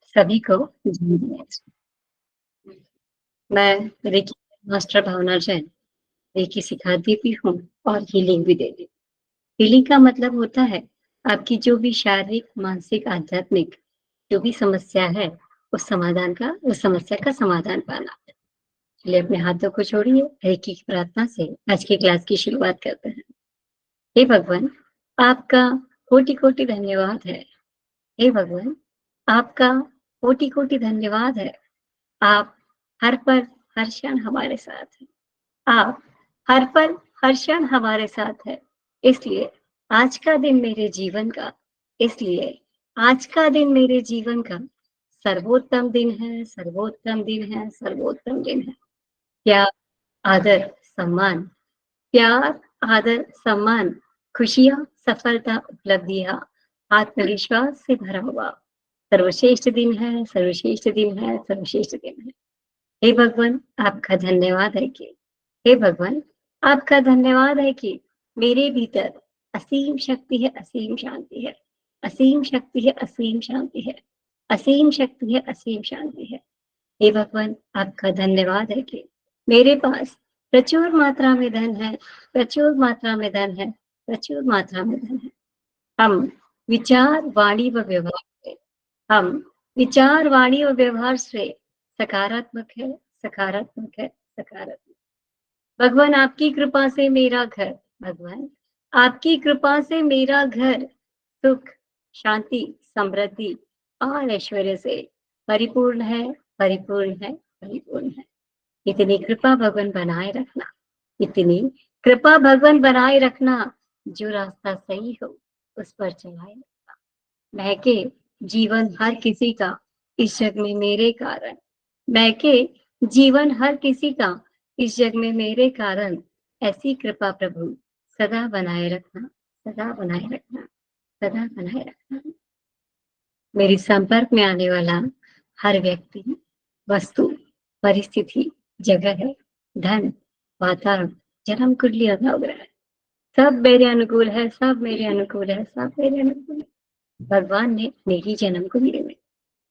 सभी को मैं रेकी मास्टर भावना जैन रेकी सिखाती भी हूँ और हीलिंग भी देती हूँ। हीलिंग का मतलब होता है आपकी जो भी शारीरिक, मानसिक, आध्यात्मिक जो भी समस्या है, उस समस्या का समाधान पाना। चलिए अपने हाथों को जोड़िए, रेकी की प्रार्थना से आज की क्लास की शुरुआत करते हैं। हे भगवान, आपका कोटि-कोटि धन्यवाद है। हे भगवान, आपका कोटि-कोटि धन्यवाद है। आप हर पल, हर क्षण हमारे साथ हैं। आप हर पल, हर क्षण हमारे साथ हैं। इसलिए आज का दिन मेरे जीवन का इसलिए आज का दिन मेरे जीवन का सर्वोत्तम दिन है, सर्वोत्तम दिन है, सर्वोत्तम दिन है। प्यार, आदर, सम्मान, प्यार, आदर, सम्मान, खुशियाँ, सफलता, उपलब्धियाँ, आत्मविश्वास से भरा हुआ सर्वश्रेष्ठ दिन है, सर्वश्रेष्ठ दिन है, सर्वश्रेष्ठ दिन है। हे भगवान, आपका धन्यवाद है कि हे भगवान, आपका धन्यवाद है कि मेरे भीतर असीम शक्ति है, असीम शांति है। असीम शक्ति है, असीम शांति है। असीम शक्ति है, असीम शांति है। हे भगवान, आपका धन्यवाद है कि मेरे पास प्रचुर मात्रा में धन है, प्रचुर मात्रा में धन है, प्रचुर मात्रा में धन है। हम विचार, वाणी व व्यवहार से हम विचार, वाणी और व्यवहार से सकारात्मक है, सकारात्मक है, सकारात्मक। भगवान आपकी कृपा से मेरा घर भगवान आपकी कृपा से मेरा घर सुख, शांति, समृद्धि और ऐश्वर्य से परिपूर्ण है, परिपूर्ण है, परिपूर्ण है। इतनी कृपा भगवान बनाए रखना, इतनी कृपा भगवान बनाए रखना। जो रास्ता सही हो उस पर चलाए रखना। महके जीवन हर किसी का इस जग में मेरे कारण महके जीवन हर किसी का इस जग में मेरे कारण। ऐसी कृपा प्रभु सदा बनाए रखना, सदा बनाए रखना, सदा बनाए रखना। मेरे संपर्क में आने वाला हर व्यक्ति, वस्तु, परिस्थिति, जगह, धन, वातावरण, जन्म कुंडली और नवग्रह सब मेरे अनुकूल है, सब मेरे अनुकूल है, सब मेरे अनुकूल है। भगवान ने मेरी जन्म कुंडली में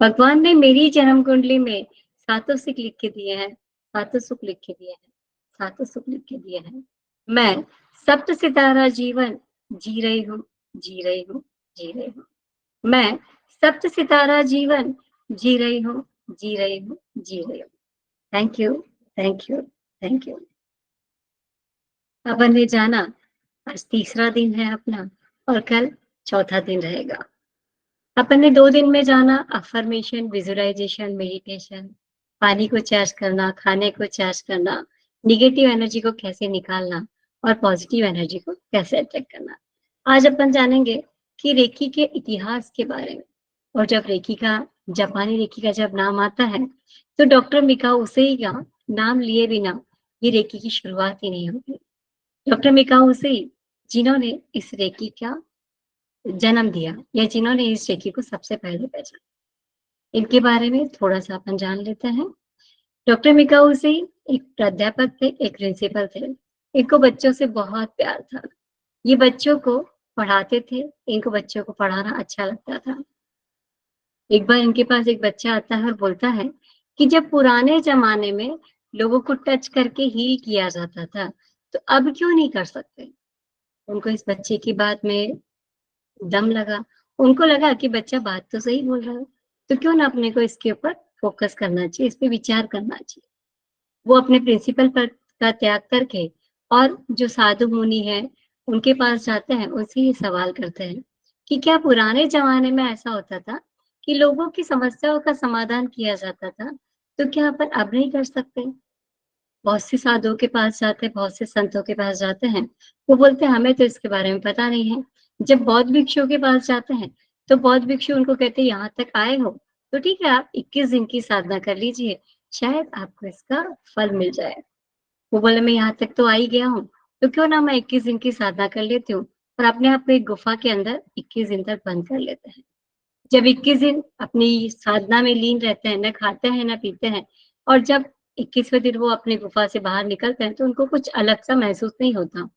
भगवान ने मेरी जन्म कुंडली में सातों सुख लिख के दिए हैं, सातों सुख लिख के दिए हैं, सातों सुख लिख के दिए हैं। मैं सप्त सितारा जीवन जी रही हूँ, जी रही हूँ, जी रही हूँ। मैं सप्त सितारा जीवन जी रही हूँ, जी रही हूँ, जी रही हूँ। Thank you, thank you, thank you. अपन ने जाना आज तीसरा दिन है अपना और कल चौथा दिन रहेगा। अपन ने 2 दिन में जाना अफर्मेशन, विजुअलाइजेशन, मेडिटेशन, पानी को चार्ज करना, खाने को चार्ज करना, नेगेटिव एनर्जी को कैसे निकालना और पॉजिटिव एनर्जी को कैसे अट्रैक्ट करना। आज अपन जानेंगे कि रेकी के इतिहास के बारे में। और जब रेकी का जापानी रेकी का जब नाम आता है तो डॉक्टर मिकाओ उसेई का नाम लिए बिना ये रेकी की शुरुआत ही नहीं होती। डॉक्टर मिकाओ उसेई जिन्होंने इस रेकी का जन्म दिया या जिन्होंने इस रेकी को सबसे पहले पहचाना, इनके बारे में थोड़ा-सा अपन जान लेते हैं। डॉक्टर मिकाओ उसेई एक प्राध्यापक थे, एक प्रिंसिपल थे। इनको बच्चों से बहुत प्यार था। ये बच्चों को पढ़ाते थे, इनको बच्चों को पढ़ाना अच्छा लगता था। एक बार इनके पास एक बच्चा आता है और बोलता है कि जब पुराने ज़माने में लोगों को टच करके हील किया जाता था, तो अब क्यों नहीं कर सकते? उनको इस बच्चे की बात में दम लगा। उनको लगा कि बच्चा बात तो सही बोल रहा है, तो क्यों ना अपने को इसके ऊपर फ़ोकस करना चाहिए, इस पे विचार करना चाहिए। वो अपने प्रिंसिपल पद का त्याग करके और जो साधु मुनि हैं, उनके पास जाते हैं, उनसे ये सवाल करते हैं कि क्या पुराने ज़माने में ऐसा होता था कि लोगों की समस्याओं का समाधान किया जाता था, तो क्या अपन अब नहीं कर सकते? बहुत से साधुओं के पास जाते हैं, बहुत से संतों के पास जाते हैं, वो बोलते हैं हमें तो इसके बारे में पता नहीं है। जब बौद्ध भिक्षुओं के पास जाते हैं, तो बौद्ध भिक्षु उनको कहते हैं यहाँ तक आए हो, तो ठीक है आप 21 दिन की साधना कर लीजिए, शायद आपको इसका फल मिल जाए। वो बोले मैं यहाँ तक तो आ ही गया हूँ, तो क्यों ना मैं 21 दिन की साधना कर लेती हूँ और अपने आप को एक गुफा के अंदर 21 दिन तक बंद कर लेते हैं। जब 21 दिन अपनी साधना में लीन रहते हैं, ना खाते हैं, ना पीते हैं और जब 21वें दिन वो अपनी गुफा से बाहर निकलते हैं, तो उनको कुछ अलग-सा महसूस नहीं होता।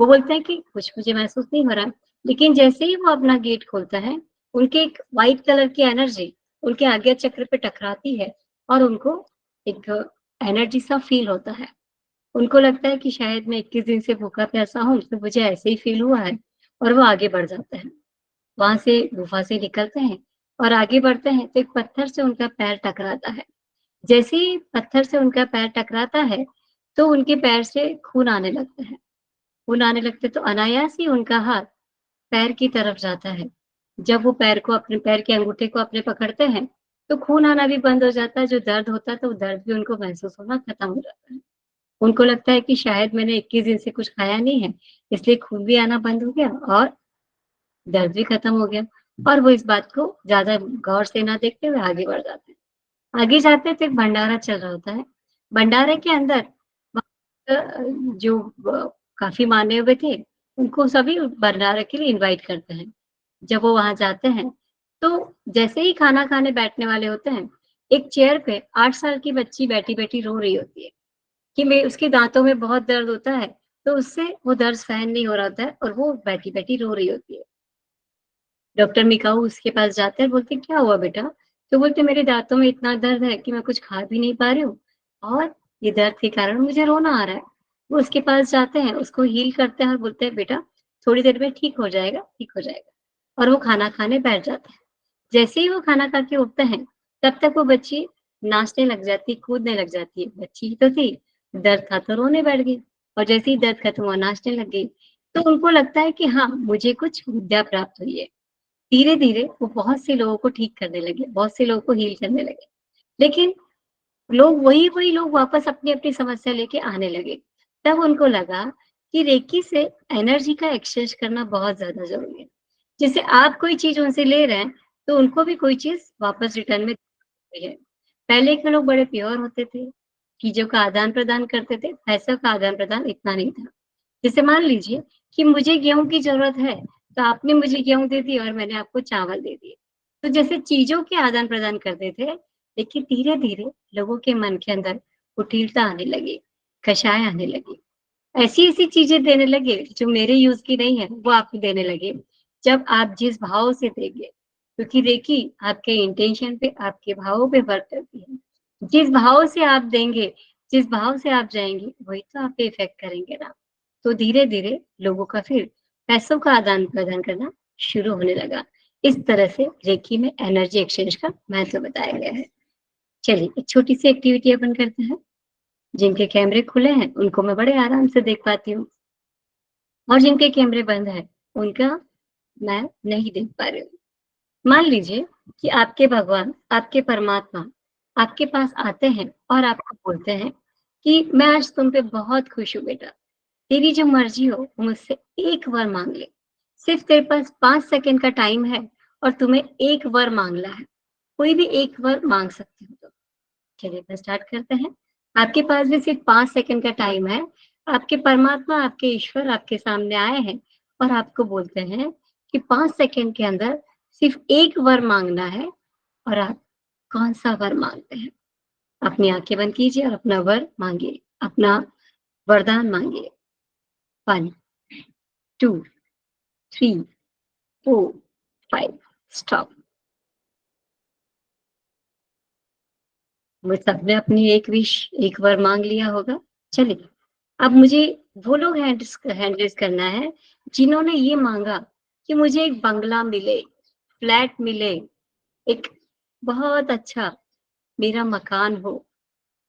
वो बोलते हैं कि कुछ मुझे महसूस नहीं हो रहा है, लेकिन जैसे ही वो अपना गेट खोलता है, उनके एक व्हाइट कलर की एनर्जी उनके आज्ञा चक्र पे टकराती है और उनको एक एनर्जी सा फ़ील होता है। उनको लगता है कि शायद मैं 21 दिन से भूखा-प्यासा हूँ, तो मुझे ऐसे ही फ़ील हुआ है और वो आगे बढ़ जाते हैं। वहाँ से गुफ़ा से निकलते हैं और आगे बढ़ते हैं, तो एक पत्थर से उनका पैर टकराता है। जैसे ही पत्थर से उनका पैर टकराता है, तो उनके पैर से खून आने लगता है। खून आने लगते तो अनायास ही उनका हाथ पैर की तरफ जाता है। जब वो पैर को अपने पैर के अंगूठे को अपने पकड़ते हैं, तो खून आना भी बंद हो जाता है, जो दर्द होता है तो वो दर्द भी उनको महसूस होना खत्म हो जाता है। उनको लगता है कि शायद मैंने 21 दिन से कुछ खाया नहीं है, इसलिए खून भी आना बंद हो गया और दर्द भी खत्म हो गया और वो इस बात को ज़्यादा गौर से ना देखते हुए आगे बढ़ जाते हैं। आगे जाते हैं तो एक भंडारा चल रहा होता है। भंडारे के अंदर जो काफ़ी माने हुए थे, उनको सभी भंडारे के लिए इनवाइट करते हैं। जब वो वहाँ जाते हैं, तो जैसे ही खाना खाने बैठने वाले होते हैं, एक चेयर पे 8 साल की बच्ची बैठी-बैठी रो रही होती है कि मैं उसके दाँतों में बहुत दर्द होता है, तो उससे वो दर्द सहन नहीं हो रहा होता है और वो बैठी-बैठी रो रही होती है। डॉक्टर मिकाऊ उसके पास जाते हैं, बोलते हैं, "क्या हुआ बेटा?" तो बोलते, "मेरे दाँतों में इतना दर्द है कि मैं कुछ खा भी नहीं पा रही हूँ और ये दर्द के कारण मुझे रोना आ रहा है।" वो उसके पास जाते हैं, उसको हील करते हैं और बोलते हैं, "बेटा, थोड़ी देर में ठीक हो जाएगा, ठीक हो जाएगा।" और वो खाना खाने बैठ जाते हैं। जैसे ही वो खाना खा के उठते हैं, तब तक वो बच्ची नाचने लग जाती, कूदने लग जाती है। बच्ची ही तो थी, दर्द था तो रोने बैठ गई और जैसे ही दर्द खत्म हुआ, नाचने लग गई। तो उनको लगता है कि हाँ, मुझे कुछ विद्या प्राप्त हुई है। धीरे-धीरे वो बहुत से लोगों को ठीक करने लगे, बहुत से लोगों को हील करने लगे। लेकिन लोग वही-वही लोग वापस अपनी-अपनी समस्या लेके आने लगे। तब उनको लगा कि रेकी से एनर्जी का एक्सचेंज करना बहुत ज़्यादा ज़रूरी है। जैसे आप कोई चीज़ उनसे ले रहे हैं, तो उनको भी कोई चीज़ वापस रिटर्न में देनी है। पहले के लोग बड़े प्योर होते थे, चीज़ों का आदान-प्रदान करते थे, पैसों का आदान-प्रदान इतना नहीं था। जैसे मान लीजिए कि मुझे गेहूँ की ज़रूरत है, तो आपने मुझे गेहूँ दे दी और मैंने आपको चावल दे दिए। तो जैसे चीज़ों के आदान-प्रदान करते थे, लेकिन धीरे-धीरे लोगों के मन के अंदर कुटिलता आने लगी, कषाय आने लगी। ऐसी-ऐसी चीज़ें देने लगे जो मेरे यूज़ की नहीं है, वो आपको देने लगे। जब आप जिस भाव से देंगे, क्योंकि रेकी आपके इंटेंशन पे, आपके भावों पे वर्क करती है। जिस भाव से आप देंगे, जिस भाव से आप जाएँगे, वही तो आप पे इफ़ेक्ट करेंगे ना। तो धीरे-धीरे लोगों का फिर पैसों का आदान-प्रदान करना शुरू होने लगा। इस तरह से रेकी में एनर्जी एक्सचेंज का महत्व बताया गया है। चलिए, एक छोटी-सी एक्टिविटी अपन करते हैं। जिनके कैमरे खुले हैं, उनको मैं बड़े आराम से देख पाती हूँ और जिनके कैमरे बंद हैं, उनका मैं नहीं देख पा रही हूँ। मान लीजिए कि आपके भगवान, आपके परमात्मा आपके पास आते हैं और आपको बोलते हैं कि मैं आज तुम पे बहुत खुश हूँ बेटा। तेरी जो मर्ज़ी हो मुझसे एक वर माँग ले। सिर्फ़ तेरे पास 5 सेकंड का टाइम है और तुम्हें एक वर माँगना है। कोई भी एक वर माँग सकते हो तुम। चलिए तो स्टार्ट करते हैं। आपके पास भी सिर्फ़ 5 सेकंड का टाइम है। आपके परमात्मा, आपके ईश्वर आपके सामने आए हैं और आपको बोलते हैं कि 5 सेकंड के अंदर सिर्फ़ एक वर माँगना है और आप कौन-सा वर माँगते हैं? अपनी आँखें बंद कीजिए और अपना वर माँगिए, अपना वरदान माँगिए। 1, 2, 3, 4, 5 स्टॉप। वो सबने अपनी एक विश, एक वर माँग लिया होगा। चलिए, अब मुझे वो लोग हैंड रेज़ करना है, जिन्होंने ये माँगा कि मुझे एक बंगला मिले, फ्लैट मिले, एक बहुत अच्छा मेरा मकान हो,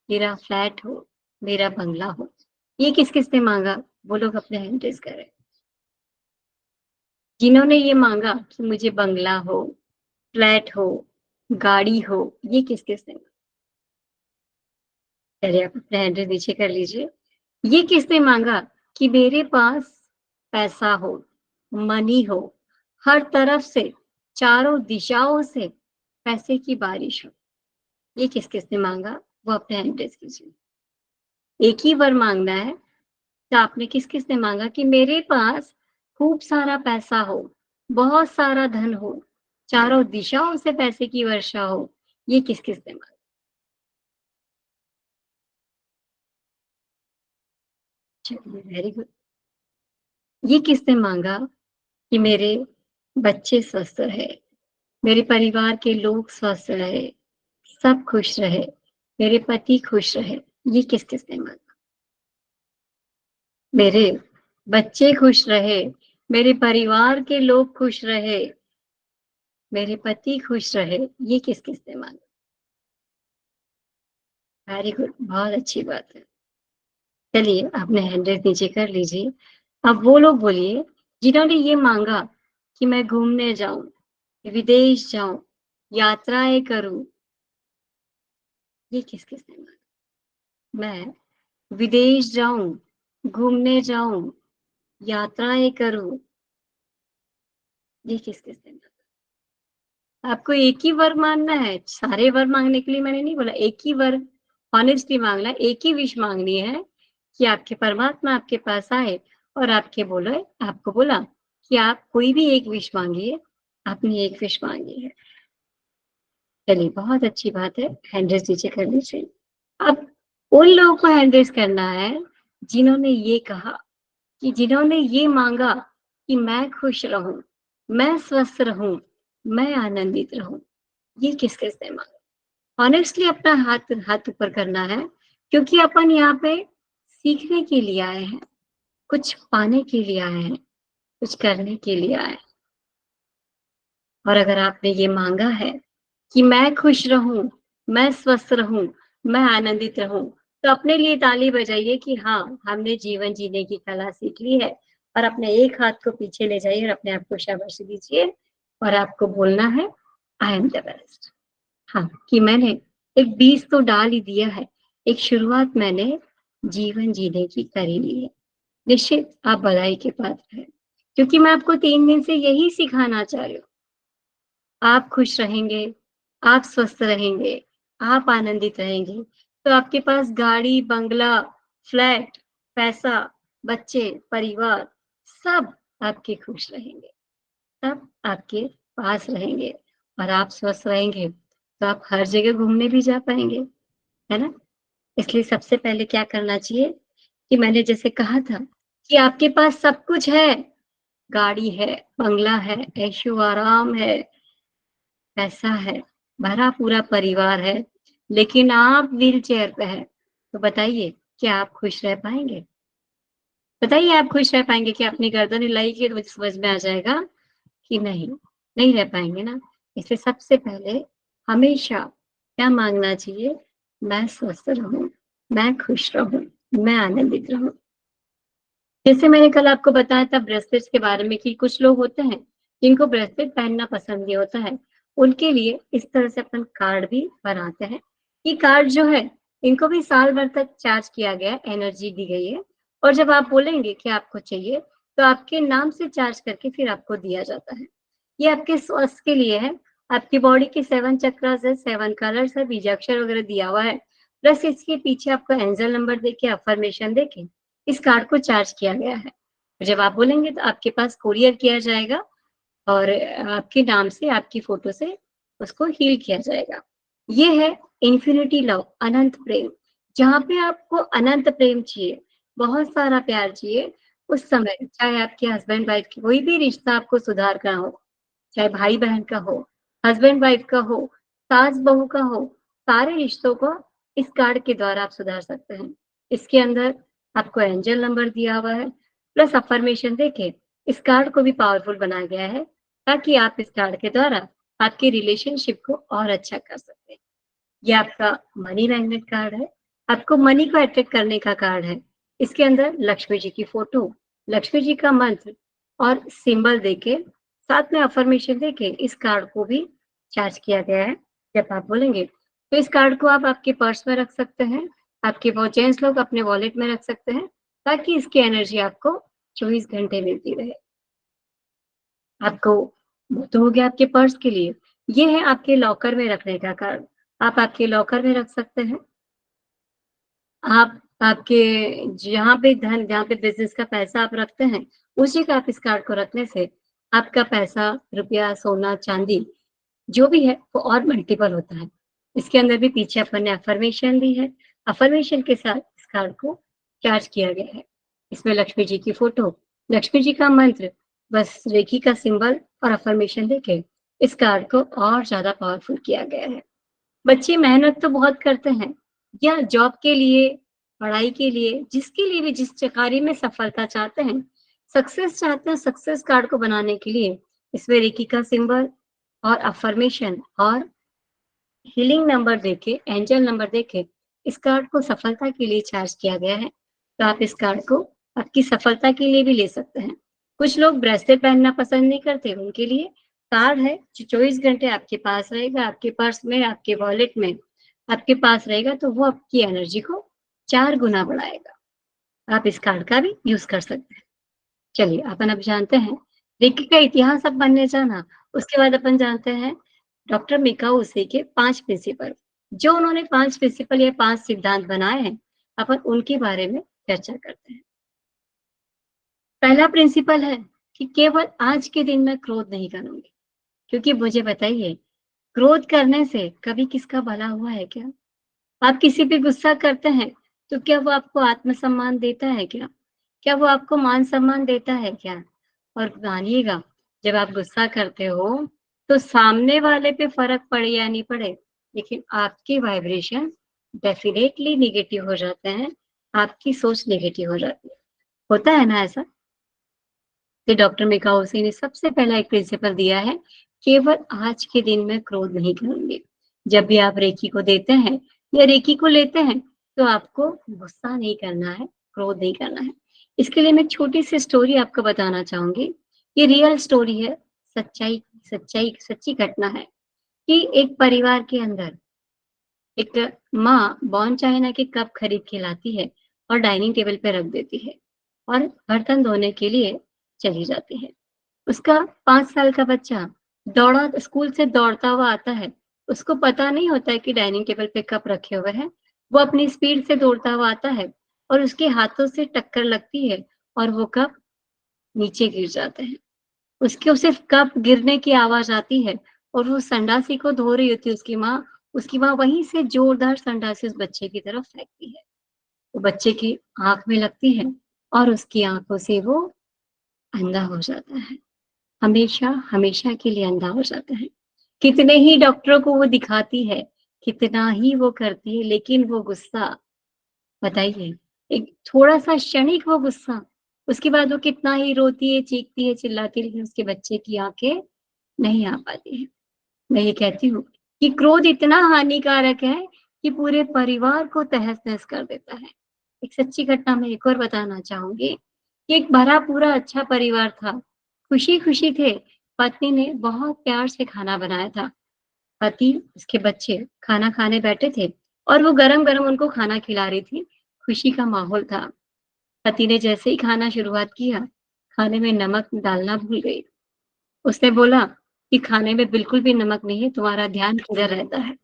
मेरा फ्लैट हो, मेरा बंगला हो। ये किस-किस ने माँगा? वो लोग अपने हैंड रेज़ करें। जिन्होंने ये माँगा कि मुझे बंगला हो, फ्लैट हो, गाड़ी हो, ये किस-किस ने चलिए आप अपने हैंड रेज़ नीचे कर लीजिए। ये किसने माँगा कि मेरे पास पैसा हो, मनी हो, हर तरफ से, चारों दिशाओं से पैसे की बारिश हो। ये किस-किसने माँगा? वो अपने हैंड रेज़ कीजिए। एक ही वर माँगना है, तो आपने किस-किसने माँगा कि मेरे पास खूब सारा पैसा हो, बहुत सारा धन हो, चारों दिशाओं से पैसे की वर्षा हो। ये किस-किसने माँगा? चलिए वेरी गुड। ये किसने माँगा कि मेरे बच्चे स्वस्थ रहे, मेरे परिवार के लोग स्वस्थ रहे, सब खुश रहे, मेरे पति खुश रहे। ये किस-किसने माँगा? मेरे बच्चे खुश रहे, मेरे परिवार के लोग खुश रहे, मेरे पति खुश रहे। ये किस-किसने माँगा? वेरी गुड, बहुत अच्छी बात है। चलिए, आपने हैंड रेज़ नीचे कर लीजिए। अब वो लोग बोलिए, जिन्होंने ये माँगा कि मैं घूमने जाऊँ, विदेश जाऊँ, यात्राएँ करूँ, ये किस-किसने माँगा? मैं विदेश जाऊँ, घूमने जाऊँ, यात्राएँ करूँ, ये किस-किसने माँगा? आपको एक ही वर माँगना है, सारे वर माँगने के लिए मैंने नहीं बोला, एक ही वर हॉनेस्टली माँगना है, एक ही विश माँगनी है कि आपके परमात्मा आपके पास आए और आपको बोला कि आप कोई भी एक विश माँगिए, आपने एक विश माँगी है। चलिए, बहुत अच्छी बात है, हैंड रेज़ नीचे कर लीजिए। अब उन लोगों को हैंड रेज़ करना है, जिन्होंने ये कहा कि जिन्होंने ये माँगा कि मैं खुश रहूँ, मैं स्वस्थ रहूँ, मैं आनंदित रहूँ। ये किस-किसने माँगा? ऑनेस्टली अपना हाथ हाथ ऊपर करना है, क्योंकि अपन यहाँ पे सीखने के लिए आए हैं, कुछ पाने के लिए आए हैं, कुछ करने के लिए आए हैं। और अगर आपने ये माँगा है कि मैं खुश रहूँ, मैं स्वस्थ रहूँ, मैं आनंदित रहूँ, तो अपने लिए ताली बजाइए कि हाँ, हमने जीवन जीने की कला सीख ली है और अपने एक हाथ को पीछे ले जाइए और अपने आप को शाबाशी दीजिए और आपको बोलना है, आई एम द बेस्ट। हाँ, कि मैंने एक बीज तो डाल ही दिया है, एक शुरुआत मैंने जीवन जीने की कर ही ली है। निश्चित आप बधाई के पात्र हैं, क्योंकि मैं आपको 3 दिन से यही सिखाना चाह रही हूँ। आप खुश रहेंगे, आप स्वस्थ रहेंगे, आप आनंदित रहेंगे, तो आपके पास गाड़ी, बंगला, फ्लैट, पैसा, बच्चे, परिवार सब आपके खुश रहेंगे, सब आपके पास रहेंगे और आप स्वस्थ रहेंगे, तो आप हर जगह घूमने भी जा पाएँगे, है ना? इसलिए सबसे पहले क्या करना चाहिए कि मैंने जैसे कहा था कि आपके पास सब कुछ है, गाड़ी है, बंगला है, ऐशो-आराम है, पैसा है, भरा पूरा परिवार है, लेकिन आप व्हीलचेयर पे हैं, तो बताइए क्या आप खुश रह पाएँगे? बताइए आप खुश रह पाएँगे? क्या अपनी गर्दन हिलाइए तो मुझे समझ में आ जाएगा कि नहीं, नहीं रह पाएँगे ना। इसलिए सबसे पहले हमेशा क्या माँगना चाहिए? मैं स्वस्थ रहूँ, मैं खुश रहूँ, मैं आनंदित रहूँ। जैसे मैंने कल आपको बताया था ब्रेसलेट्स के बारे में कि कुछ लोग होते हैं, जिनको ब्रेसलेट पहनना पसंद नहीं होता है। उनके लिए इस तरह से अपन कार्ड भी बनाते हैं। ये कार्ड जो है, इनको भी साल भर तक चार्ज किया गया है, एनर्जी दी गई है और जब आप बोलेंगे कि आपको चाहिए, तो आपके नाम से चार्ज करके फिर आपको दिया जाता है। ये आपके स्वास्थ्य के लिए है, आपकी बॉडी के 7 चक्रास है, 7 कलर्स है, बीजाक्षर वगैरह दिया हुआ है। प्लस इसके पीछे आपको एंजल नंबर देके, अफ़र्मेशन देके इस कार्ड को चार्ज किया गया है। जब आप बोलेंगे तो आपके पास कोरियर किया जाएगा और आपके नाम से, आपकी फ़ोटो से उसको हील किया जाएगा। ये है इन्फिनिटी लव, अनंत प्रेम। जहाँ पे आपको अनंत प्रेम चाहिए, बहुत सारा प्यार चाहिए, उस समय चाहे आपके हस्बैंड-वाइफ की कोई भी रिश्ता आपको सुधारना हो, चाहे भाई-बहन का हो, हस्बैंड-वाइफ का हो, सास-बहू का हो, सारे रिश्तों को इस कार्ड के द्वारा आप सुधार सकते हैं। इसके अंदर आपको एंजल नंबर दिया हुआ है, प्लस अफ़र्मेशन देके इस कार्ड को भी पावरफुल बनाया गया है, ताकि आप इस कार्ड के द्वारा आपके रिलेशनशिप को और अच्छा कर सकते हैं। ये आपका मनी मैग्नेट कार्ड है, आपको मनी को अट्रैक्ट करने का कार्ड है। इसके अंदर लक्ष्मी जी की फ़ोटो, लक्ष्मी जी का मंत्र और सिंबल देके, साथ में अफ़र्मेशन देके इस कार्ड को भी चार्ज किया गया है। जब आप बोलेंगे, तो इस कार्ड को आप आपके पर्स में रख सकते हैं, आपके वो जेंट्स लोग अपने वॉलेट में रख सकते हैं, ताकि इसकी एनर्जी आपको 24 घंटे मिलती रहे। आपको वो तो हो गया आपके पर्स के लिए। ये है आपके लॉकर में रखने का कार्ड। आप आपके लॉकर में रख सकते हैं। आप आपके जहाँ पे बिज़नेस का पैसा आप रखते हैं, उस जगह आप इस कार्ड को रखने से आपका पैसा, रुपया, सोना, चाँदी जो भी है वो और मल्टीपल होता है। इसके अंदर भी पीछे अपन ने अफ़र्मेशन दी है। अफ़र्मेशन के साथ इस कार्ड को चार्ज किया गया है। इसमें लक्ष्मी जी की फ़ोटो, लक्ष्मी जी का मंत्र, बस रेकी का सिंबल और अफर्मेशन देके इस कार्ड को और ज़्यादा पावरफुल किया गया है। बच्चे मेहनत तो बहुत करते हैं या जॉब के लिए, पढ़ाई के लिए, जिसके लिए भी जिस कार्य में सफलता चाहते हैं, सक्सेस चाहते हैं, सक्सेस कार्ड को बनाने के लिए इसमें रेकी का सिंबल और अफर्मेशन और हीलिंग नंबर देके, एंजल नंबर देके इस कार्ड को सफलता के लिए चार्ज किया गया है। तो आप इस कार्ड को आपकी सफलता के लिए भी ले सकते हैं। कुछ लोग ब्रेसलेट पहनना पसंद नहीं करते, उनके लिए कार्ड है जो 24 घंटे आपके पास रहेगा, आपके पर्स में, आपके वॉलेट में, आपके पास रहेगा, तो वो आपकी एनर्जी को 4 गुना बढ़ाएगा। आप इस कार्ड का भी यूज़ कर सकते हैं। चलिए, अपन अब जानते हैं रेकी का इतिहास अब बनने जाना, उसके बाद अपन जानते हैं डॉक्टर मिकाओ उसे के 5 प्रिंसिपल। जो उन्होंने 5 प्रिंसिपल या 5 सिद्धांत बनाए हैं, अपन उनके बारे में चर्चा करते हैं। पहला प्रिंसिपल है कि केवल आज के दिन मैं क्रोध नहीं करूँगी, क्योंकि मुझे बताइए, क्रोध करने से कभी किसका भला हुआ है क्या? आप किसी पे गुस्सा करते हैं, तो क्या वो आपको आत्मसम्मान देता है क्या? क्या वो आपको मान-सम्मान देता है क्या? और मानिएगा, जब आप गुस्सा करते हो, तो सामने वाले पे फ़र्क पड़े या नहीं पड़े, लेकिन आपके वाइब्रेशन डेफ़िनेटली नेगेटिव हो जाते हैं, आपकी सोच नेगेटिव हो जाती है। होता है ना ऐसा? तो डॉक्टर मिकाओसी ने सबसे पहला एक प्रिंसिपल दिया है, केवल आज के दिन में क्रोध नहीं करूँगी। जब भी आप रेकी को देते हैं या रेकी को लेते हैं, तो आपको गुस्सा नहीं करना है, क्रोध नहीं करना है। इसके लिए मैं एक छोटी-सी स्टोरी आपको बताना चाहूँगी। ये रियल स्टोरी है, सच्ची घटना है कि एक परिवार के अंदर एक माँ बॉन चाइना के कप खरीद के लाती है और डाइनिंग टेबल पे रख देती है और बर्तन धोने के लिए चली जाती है। उसका 5 साल का बच्चा दौड़ा स्कूल से दौड़ता हुआ आता है। उसको पता नहीं होता है कि डाइनिंग टेबल पे कप रखे हुए हैं। वो अपनी स्पीड से दौड़ता हुआ आता है और उसके हाथों से टक्कर लगती है और वो कप नीचे गिर जाते हैं। उसको सिर्फ कप गिरने की आवाज़ आती है और वो संडासी को धो रही होती है उसकी माँ वहीं से जोरदार संडासी उस बच्चे की तरफ फेंकती है। वो बच्चे की आँख में लगती है और उसकी आँखों से वो अंधा हो जाता है। हमेशा, हमेशा के लिए अंधा हो जाता है। कितने ही डॉक्टरों को वो दिखाती है, कितना ही वो करती है, लेकिन वो गुस्सा बताइए, एक थोड़ा-सा क्षणिक वो गुस्सा, उसके बाद वो कितना ही रोती है, चीखती है, चिल्लाती है, लेकिन उसके बच्चे की आँखें नहीं आ पाती हैं। मैं ये कहती हूँ कि क्रोध इतना हानिकारक है कि पूरे परिवार को तहस-नहस कर देता है। एक सच्ची घटना मैं एक और बताना चाहूँगी कि एक भरा-पूरा अच्छा परिवार था। खुशी-खुशी थे। पत्नी ने बहुत प्यार से खाना बनाया था। पति, उसके बच्चे खाना खाने बैठे थे और वो गरम-गरम उनको खाना खिला रही थी। खुशी का माहौल था। पति ने जैसे ही खाना शुरुआत किया, खाने में नमक डालना भूल गई। उसने बोला कि खाने में बिल्कुल भी नमक नहीं है, तुम्हारा ध्यान किधर रहता है?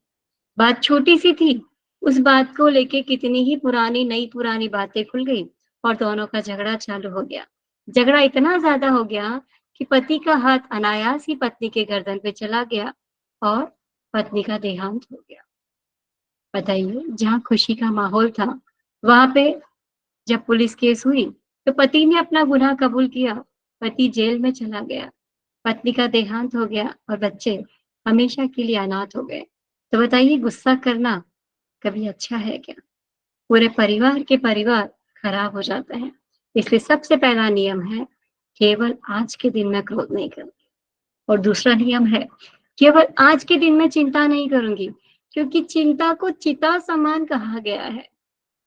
बात छोटी-सी थी, उस बात को लेके कितनी ही पुरानी नई पुरानी बातें खुल गई और दोनों का झगड़ा चालू हो गया। झगड़ा इतना ज़्यादा हो गया कि पति का हाथ अनायास ही पत्नी के गर्दन पे चला गया और पत्नी का देहांत हो गया। बताइए, जहाँ खुशी का माहौल था, वहाँ पे जब पुलिस केस हुई, तो पति ने अपना गुनाह कबूल किया, पति जेल में चला गया, पत्नी का देहांत हो गया और बच्चे हमेशा के लिए अनाथ हो गए। तो बताइए, गुस्सा करना कभी अच्छा है क्या? पूरे परिवार खराब हो जाता है। इसलिए सबसे पहला नियम है, केवल आज के दिन में क्रोध नहीं करूँगी और दूसरा नियम है, केवल आज के दिन में चिंता नहीं करूँगी, क्योंकि चिंता को चिता समान कहा गया है।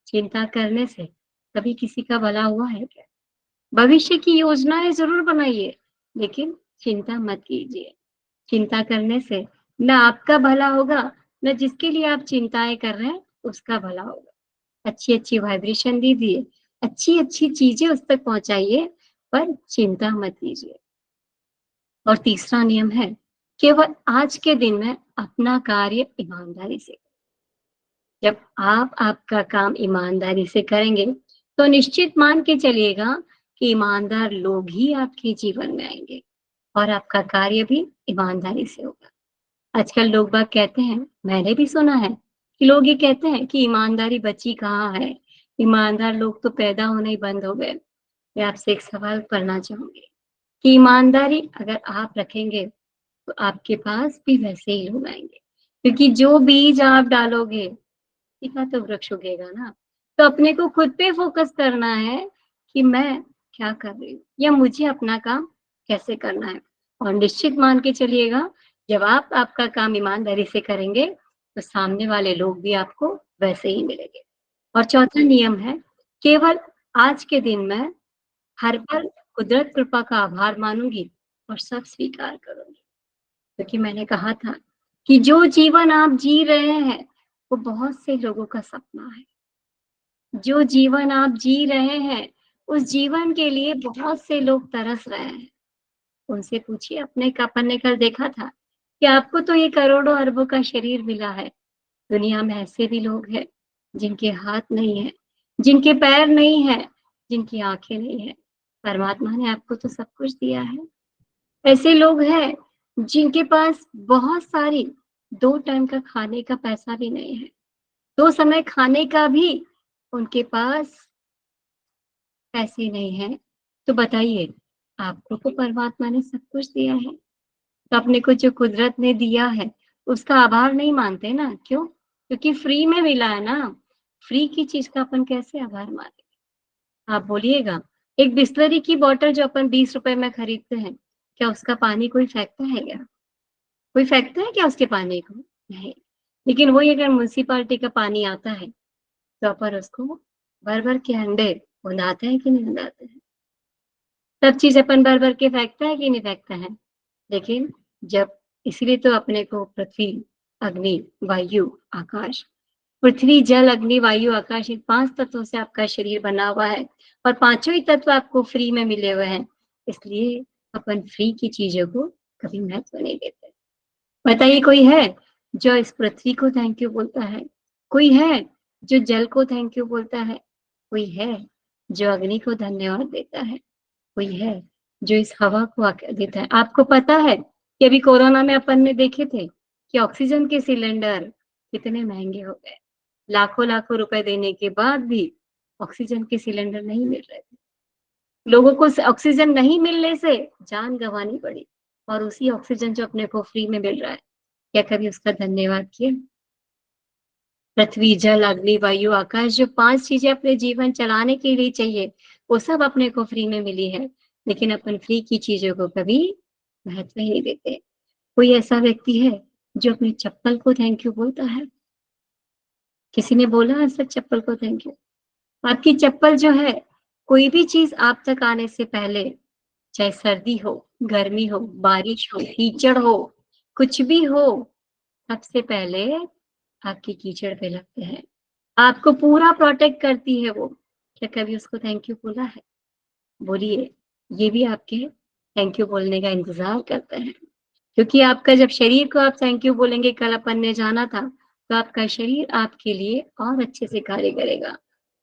चिंता करने से कभी किसी का भला हुआ है क्या? भविष्य की योजनाएँ ज़रूर बनाइए, लेकिन चिंता मत कीजिए। चिंता करने से ना आपका भला होगा, ना जिसके लिए आप चिंताएँ कर रहे हैं, उसका भला होगा। अच्छी-अच्छी वाइब्रेशन दीजिए, अच्छी-अच्छी चीज़ें उस तक पहुँचाइए, पर चिंता मत कीजिए। और तीसरा नियम है, केवल आज के दिन में अपना कार्य ईमानदारी से जब आप आपका काम ईमानदारी से करेंगे, तो निश्चित मान के चलिएगा कि ईमानदार लोग ही आपके जीवन में आएँगे और आपका कार्य भी ईमानदारी से होगा। आजकल लोग बाग कहते हैं, मैंने भी सुना है कि लोग ये कहते हैं कि ईमानदारी बची कहाँ है, ईमानदार लोग तो पैदा होने ही बंद हो गए। मैं आपसे एक सवाल करना चाहूँगी कि ईमानदारी अगर आप रखेंगे, तो आपके पास भी वैसे ही लोग आएँगे। क्योंकि जो बीज आप डालोगे, उसी का तो वृक्ष उगेगा ना। तो अपने को खुद पे फ़ोकस करना है कि मैं क्या कर रही हूँ या मुझे अपना काम कैसे करना है। और निश्चित मान के चलिएगा, जब आप आपका काम ईमानदारी से करेंगे, तो सामने वाले लोग भी आपको वैसे ही मिलेंगे। और चौथा नियम है, केवल आज के दिन मैं हर पल कुदरत कृपा का आभार मानूँगी और सब स्वीकार करूँगी। क्योंकि मैंने कहा था कि जो जीवन आप जी रहे हैं, वो बहुत से लोगों का सपना है। जो जीवन आप जी रहे हैं, उस जीवन के लिए बहुत से लोग तरस रहे हैं। उनसे पूछिए अपने का अपन ने कल देखा था कि आपको तो ये करोड़ों अरबों का शरीर मिला है। दुनिया में ऐसे भी लोग हैं जिनके हाथ नहीं है, जिनके पैर नहीं है, जिनकी आँखें नहीं है। परमात्मा ने आपको तो सब कुछ दिया है। ऐसे लोग हैं जिनके पास बहुत सारी 2 टाइम का खाने का पैसा भी नहीं है। 2 समय खाने का भी उनके पास पैसे नहीं हैं। तो बताइए, आपको तो परमात्मा ने सब कुछ दिया है, तो अपने को जो कुदरत ने दिया है, उसका आभार नहीं मानते ना, क्यों? क्योंकि फ्री में मिला है ना, फ्री की चीज़ का अपन कैसे आभार मानें? आप बोलिएगा, एक बिसलरी की बॉटल जो अपन ₹20 में खरीदते हैं, क्या उसका पानी कोई फेंकता है क्या? कोई फेंकता है क्या उसके पानी को? नहीं। लेकिन वही अगर म्युनिसिपैलिटी का पानी आता है, तो अपन उसको भर-भर के हंडे उड़ाते हैं कि नहीं उड़ाते हैं? सब चीज़ अपन भर-भर के फेंकता है कि नहीं फेंकता है? लेकिन जब इसीलिए तो अपने को पृथ्वी, अग्नि, वायु, आकाश, पृथ्वी, जल, अग्नि, वायु, आकाश इन 5 तत्वों से आपका शरीर बना हुआ है और पाँचों ही तत्व आपको फ्री में मिले हुए हैं। इसलिए अपन फ्री की चीज़ों को कभी महत्व नहीं देते। बताइए कोई है जो इस पृथ्वी को थैंक यू बोलता है? कोई है जो जल को थैंक यू बोलता है? कोई है जो अग्नि को धन्यवाद देता है? कोई है जो इस हवा को देता है? आपको पता है कि अभी कोरोना में अपन ने देखे थे कि ऑक्सीजन के सिलेंडर कितने महँगे हो गए। लाखों-लाखों रुपए देने के बाद भी ऑक्सीजन के सिलेंडर नहीं मिल रहे थे। लोगों को स ऑक्सीजन नहीं मिलने से जान गँवानी पड़ी और उसी ऑक्सीजन जो अपने को फ्री में मिल रहा है, क्या कभी उसका धन्यवाद किया? पृथ्वी, जल, अग्नि, वायु, आकाश जो 5 चीज़ें अपने जीवन चलाने के लिए चाहिए, वो सब अपने को फ्री में मिली है। लेकिन अपन फ्री की चीज़ों को कभी महत्व ही नहीं देते। कोई ऐसा व्यक्ति है जो अपनी चप्पल को थैंक यू बोलता है? किसी ने बोला आज तक चप्पल को थैंक यू? आपकी चप्पल जो है, कोई भी चीज़ आप तक आने से पहले, चाहे सर्दी हो, गर्मी हो, बारिश हो, कीचड़ हो, कुछ भी हो, सबसे पहले आपकी कीचड़ पे लगते हैं। आपको पूरा प्रोटेक्ट करती है वो। क्या कभी उसको थैंक यू बोला है? बोलिए, ये भी आपके थैंक यू बोलने का इंतज़ार करते हैं। क्योंकि आपका जब शरीर को आप थैंक यू बोलेंगे, कल अपन ने जाना था, तो आपका शरीर आपके लिए और अच्छे से कार्य करेगा।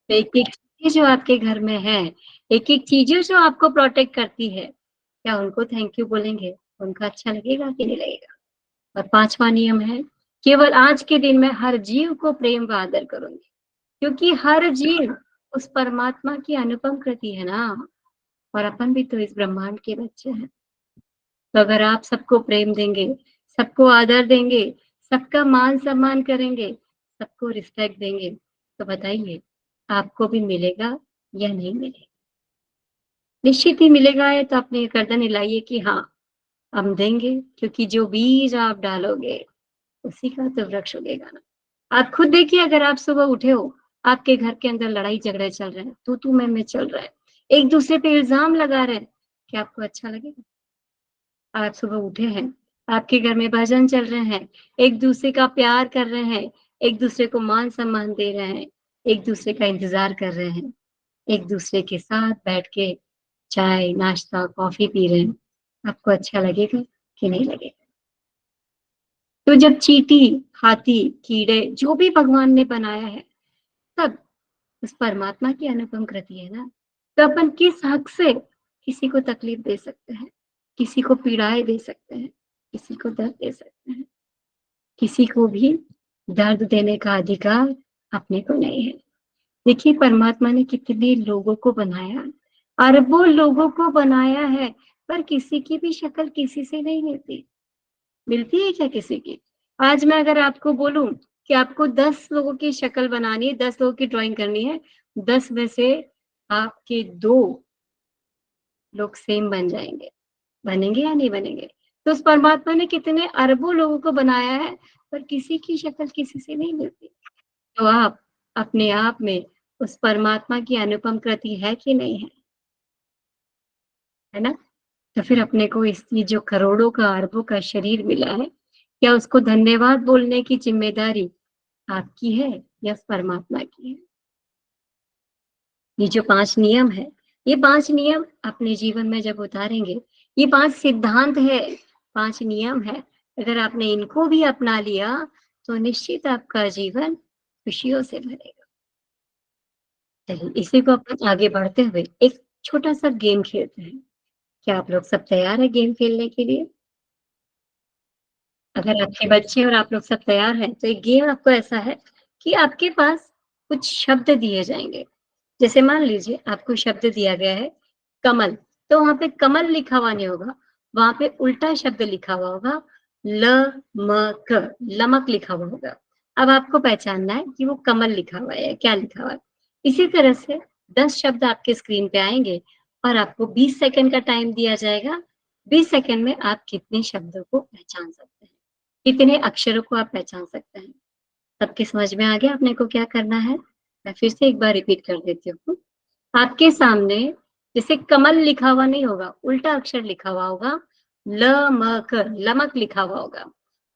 तो एक-एक चीज़ें जो आपके घर में है, एक-एक चीज़ें जो आपको प्रोटेक्ट करती है, क्या उनको थैंक यू बोलेंगे? उनका अच्छा लगेगा कि नहीं लगेगा? और 5वाँ नियम है, केवल आज के दिन मैं हर जीव को प्रेम व आदर करूँगी। क्योंकि हर जीव उस परमात्मा की अनुपम कृति है ना, और अपन भी तो इस ब्रह्मांड के बच्चे हैं। तो अगर आप सबको प्रेम देंगे, सबको आदर देंगे, सबका मान-सम्मान करेंगे, सबको रिस्पेक्ट देंगे, तो बताइए आपको भी मिलेगा या नहीं मिलेगा? निश्चित ही मिलेगा। ये तो अपनी गर्दन हिलाइए कि हाँ, हम देंगे, क्योंकि जो बीज आप डालोगे, उसी का तो वृक्ष उगेगा ना। आप खुद देखिए, अगर आप सुबह उठे हो, आपके घर के अंदर लड़ाई-झगड़े चल रहे हैं, तू-तू मैं-मैं चल रहा है, एक-दूसरे पे इल्ज़ाम लगा रहे हैं, क्या आपको अच्छा लगेगा? आप सुबह उठे हैं, आपके घर में भजन चल रहे हैं, एक-दूसरे का प्यार कर रहे हैं, एक-दूसरे को मान-सम्मान दे रहे हैं, एक-दूसरे का इंतज़ार कर रहे हैं, एक-दूसरे के साथ बैठ के चाय, नाश्ता, कॉफ़ी पी रहे हैं, आपको अच्छा लगेगा कि नहीं लगेगा? तो जब चींटी, हाथी, कीड़े जो भी भगवान ने बनाया है, सब उस परमात्मा की अनुपम कृति है ना, तो अपन किस हक से किसी को तकलीफ दे सकते हैं, किसी को पीड़ाएँ दे सकते हैं, किसी को दर्द दे सकते हैं? किसी को भी दर्द देने का अधिकार अपने को नहीं है। देखिए परमात्मा ने कितने लोगों को बनाया, अरबों लोगों को बनाया है, पर किसी की भी शक्ल किसी से नहीं मिलती। मिलती है क्या किसी की? आज मैं अगर आपको बोलूँ कि आपको 10 लोगों की शक्ल बनानी है, 10 लोगों की ड्राइंग करनी है, 10 में से आपके 2 लोग सेम बन जाएँगे। बनेंगे या नहीं बनेंगे? तो उस परमात्मा ने कितने अरबों लोगों को बनाया है, पर किसी की शक्ल किसी से नहीं मिलती। तो आप अपने आप में उस परमात्मा की अनुपम कृति है कि नहीं है? है ना? तो फिर अपने को इस ये जो करोड़ों का, अरबों का शरीर मिला है, क्या उसको धन्यवाद बोलने की ज़िम्मेदारी आपकी है या उस परमात्मा की है? ये जो 5 नियम है, ये 5 नियम अपने जीवन में जब उतारेंगे, ये 5 सिद्धांत है, 5 नियम है, अगर आपने इनको भी अपना लिया, तो निश्चित आपका जीवन खुशियों से भरेगा। चलिए, इसी को अपन आगे बढ़ते हुए एक छोटा-सा गेम खेलते हैं। क्या आप लोग सब तैयार हैं गेम खेलने के लिए? अगर आपके बच्चे और आप लोग सब तैयार हैं, तो एक गेम आपको ऐसा है कि आपके पास कुछ शब्द दिए जाएँगे। जैसे मान लीजिए आपको शब्द दिया गया है कमल, तो वहाँ पे कमल लिखा हुआ नहीं होगा, वहाँ पे उल्टा शब्द लिखा हुआ होगा ल म क, लमक लिखा हुआ होगा। अब आपको पहचानना है कि वो कमल लिखा हुआ है या क्या लिखा हुआ है। इसी तरह से 10 शब्द आपके स्क्रीन पे आएँगे और आपको 20 सेकंड का टाइम दिया जाएगा। 20 सेकंड में आप कितने शब्दों को पहचान सकते हैं, कितने अक्षरों को आप पहचान सकते हैं। सबके समझ में आ गया आपने को क्या करना है? मैं फिर से एक बार रिपीट कर देती हूँ। आपके सामने जैसे कमल लिखा हुआ नहीं होगा, उल्टा अक्षर लिखा हुआ होगा, ल म क, लमक लिखा हुआ होगा।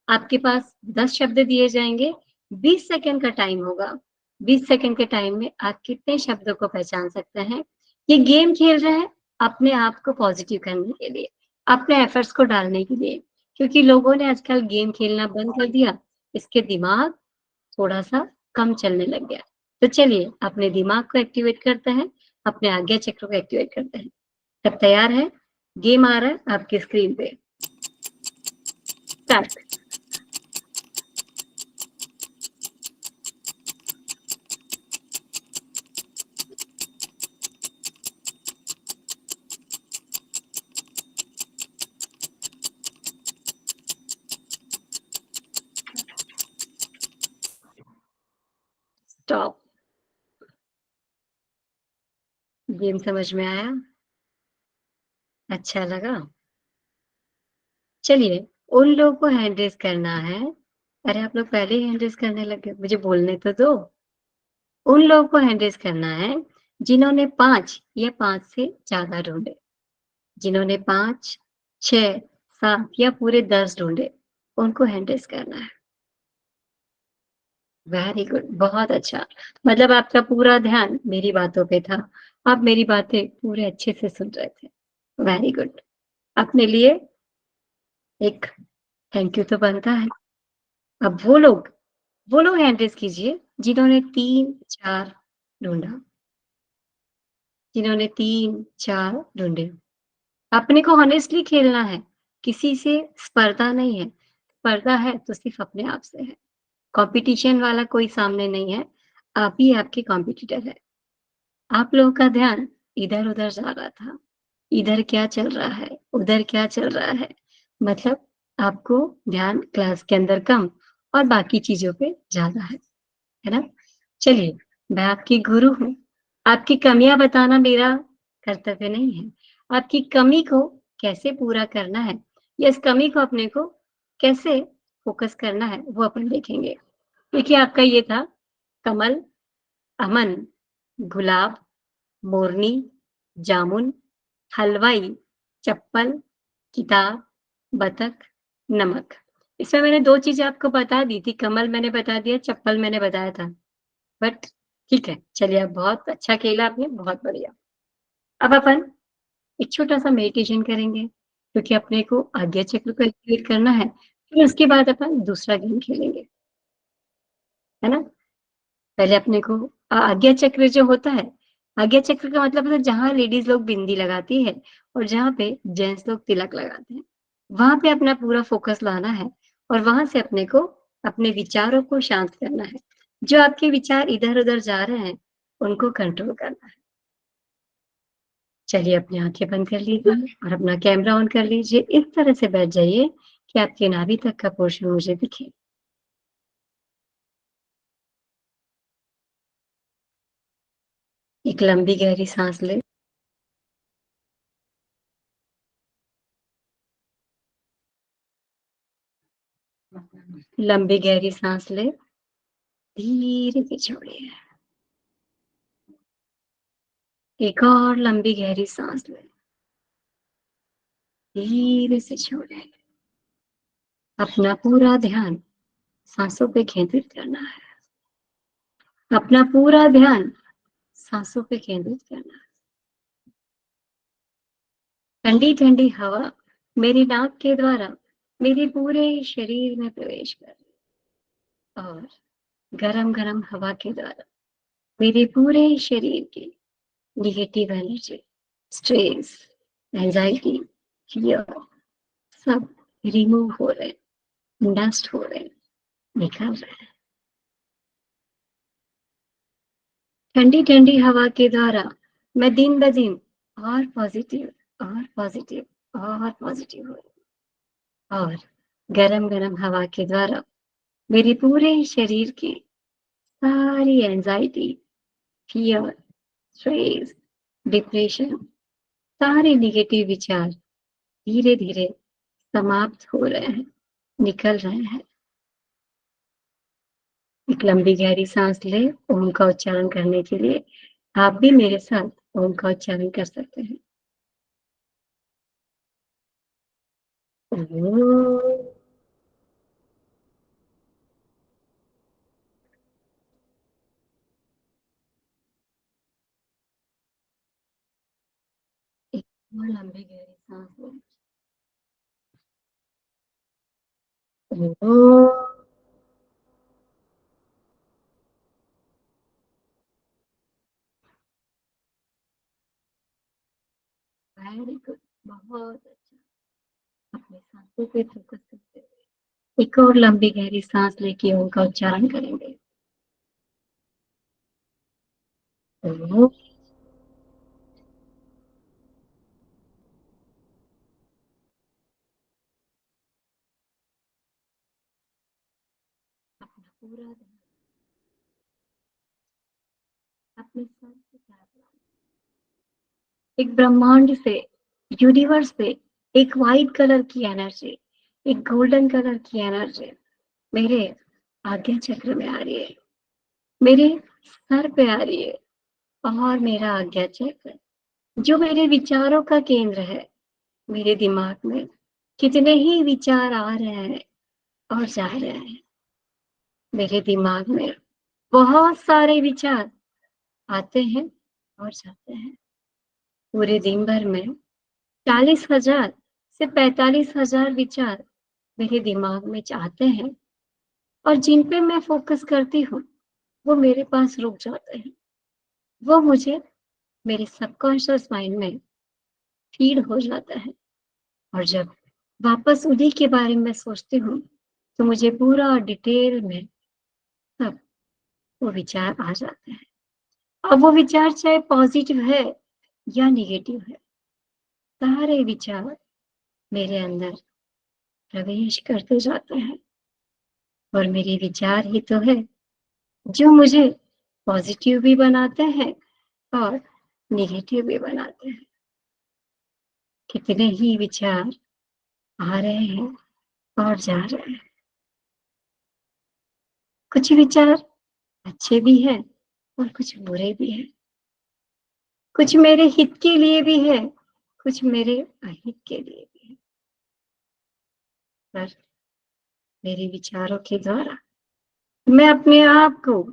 आपके पास 10 शब्द दिए जाएँगे, 20 सेकंड का टाइम होगा। 20 सेकंड के टाइम में आप कितने शब्दों को पहचान सकते हैं? ये गेम खेल रहे हैं अपने आप को पॉज़िटिव करने के लिए, अपने एफर्ट्स को डालने के लिए, क्योंकि लोगों ने आजकल गेम खेलना बंद कर दिया, इसके दिमाग थोड़ा-सा कम चलने लग गया। तो चलिए अपने दिमाग को एक्टिवेट करते हैं, अपने आज्ञा चक्र को एक्टिवेट करते हैं। सब तैयार हैं? गेम आ रहा है आपकी स्क्रीन पे, स्टार्ट। स्टॉप। गेम समझ में आया? अच्छा लगा? चलिए, उन लोगों को हैंड रेज़ करना है। अरे आप लोग पहले ही हैंड रेज़ करने लग गए, मुझे बोलने तो दो। उन लोगों को हैंड रेज़ करना है, जिन्होंने 5 या 5 से ज़्यादा ढूँढे। जिन्होंने 5, 6, 7 या पूरे 10 ढूँढे, उनको हैंड रेज़ करना है। वेरी गुड, बहुत अच्छा। मतलब आपका पूरा ध्यान मेरी बातों पे था। आप मेरी बातें पूरे अच्छे से सुन रहे थे। Very good. अपने लिए एक थैंक यू तो बनता है। अब वो लोग हैंड रेज़ कीजिए जिन्होंने 3, 4 ढूँढा, जिन्होंने 3, 4 ढूँढे। अपने को हॉनेस्टली खेलना है, किसी से स्पर्धा नहीं है। स्पर्धा है तो सिर्फ़ अपने आप से है। कॉम्पिटिशन वाला कोई सामने नहीं है, आप ही आपके कॉम्पिटिटर हैं। आप लोगों का ध्यान इधर-उधर जा रहा था। इधर क्या चल रहा है, उधर क्या चल रहा है। मतलब आपको ध्यान क्लास के अंदर कम और बाकी चीज़ों पे ज़्यादा है ना? चलिए, मैं आपकी गुरु हूँ। आपकी कमियाँ बताना मेरा कर्तव्य नहीं है। आपकी कमी को कैसे पूरा करना है या इस कमी को अपने को कैसे फ़ोकस करना है, वो अपन देखेंगे। देखिए, आपका ये था कमल, अमन, गुलाब, मोरनी, जामुन, हलवाई, चप्पल, किताब, बतख, नमक। इसमें मैंने 2 चीज़ें आपको बता दी थी, कमल मैंने बता दिया, चप्पल मैंने बताया था। बट ठीक है, चलिए आप बहुत अच्छा खेला आपने, बहुत बढ़िया। अब अपन एक छोटा-सा मेडिटेशन करेंगे, क्योंकि अपने को आज्ञा चक्र को एक्टिवेट करना है, फिर उसके बाद अपन दूसरा गेम खेलेंगे, है ना? पहले अपने को आज्ञा चक्र जो होता है, आज्ञा चक्र का मतलब है जहाँ लेडीज़ लोग बिंदी लगाती है और जहाँ पे जेंट्स लोग तिलक लगाते हैं। वहाँ पे अपना पूरा फ़ोकस लाना है और वहाँ से अपने को अपने विचारों को शांत करना है। जो आपके विचार इधर-उधर जा रहे हैं, उनको कंट्रोल करना है। चलिए अपनी आँखें बंद कर लीजिए और अपना कैमरा ऑन कर लीजिए। इस तरह से बैठ जाइए कि आपके नाभि तक का पोर्शन मुझे दिखे। एक लंबी गहरी साँस लें। लंबी गहरी साँस लें, धीरे से छोड़िए। एक और लंबी गहरी साँस लें, धीरे से छोड़ें। अपना पूरा ध्यान साँसों पे केंद्रित करना है। अपना पूरा ध्यान साँसों पे केंद्रित करना है। ठंडी-ठंडी हवा मेरी नाक के द्वारा मेरे पूरे शरीर में प्रवेश कर रही है और गरम-गरम हवा के द्वारा मेरे पूरे शरीर की negative energy, stress, anxiety, fear सब रिमूव हो रहे हैं, डस्ट हो रहे हैं, निकल रहे हैं। ठंडी-ठंडी हवा के द्वारा मैं दिन ब दिन और पॉजिटिव और पॉजिटिव और पॉजिटिव हो रही हूँ और गरम-गरम हवा के द्वारा मेरे पूरे शरीर की सारी एंजाइटी, फियर, स्ट्रेस, डिप्रेशन, सारे नेगेटिव विचार धीरे-धीरे समाप्त हो रहे हैं, निकल रहे हैं। एक लंबी गहरी सांस लें, ओम का उच्चारण करने के लिए आप भी मेरे साथ ओम का उच्चारण कर सकते हैं। ओम। एक और लंबी गहरी सांस लें। ओम। वेरी गुड, बहुत अच्छा। अपनी सांसों पे फोकस करते हुए एक और लंबी गहरी सांस लेके ओम का उच्चारण करेंगे। ओम। अपना पूरा ध्यान अपने सर से पैर, एक ब्रह्मांड से, यूनिवर्स से एक व्हाइट कलर की एनर्जी, एक गोल्डन कलर की एनर्जी मेरे आज्ञा चक्र में आ रही है, मेरे सर पे आ रही है और मेरा आज्ञा चक्र जो मेरे विचारों का केंद्र है, मेरे दिमाग में कितने ही विचार आ रहे हैं और जा रहे हैं। मेरे दिमाग में बहुत सारे विचार आते हैं और जाते हैं। पूरे दिन भर में 40,000 से 45,000 विचार मेरे दिमाग में आते हैं और जिन पे मैं फोकस करती हूँ, वो मेरे पास रुक जाते हैं। वो मुझे मेरे सबकॉन्शियस माइंड में फीड हो जाता है और जब वापस उन्हीं के बारे में सोचती हूँ, तो मुझे पूरा डिटेल में सब वो विचार आ जाते हैं। अब वो विचार चाहे पॉजिटिव है या नेगेटिव है, सारे विचार मेरे अंदर प्रवेश करते जाते हैं और मेरे विचार ही तो है जो मुझे पॉजिटिव भी बनाते हैं और नेगेटिव भी बनाते हैं। कितने ही विचार आ रहे हैं और जा रहे हैं। कुछ विचार अच्छे भी हैं और कुछ बुरे भी हैं। कुछ मेरे हित के लिए भी है, कुछ मेरे अहित के लिए भी है। पर मेरे विचारों के द्वारा मैं अपने आप को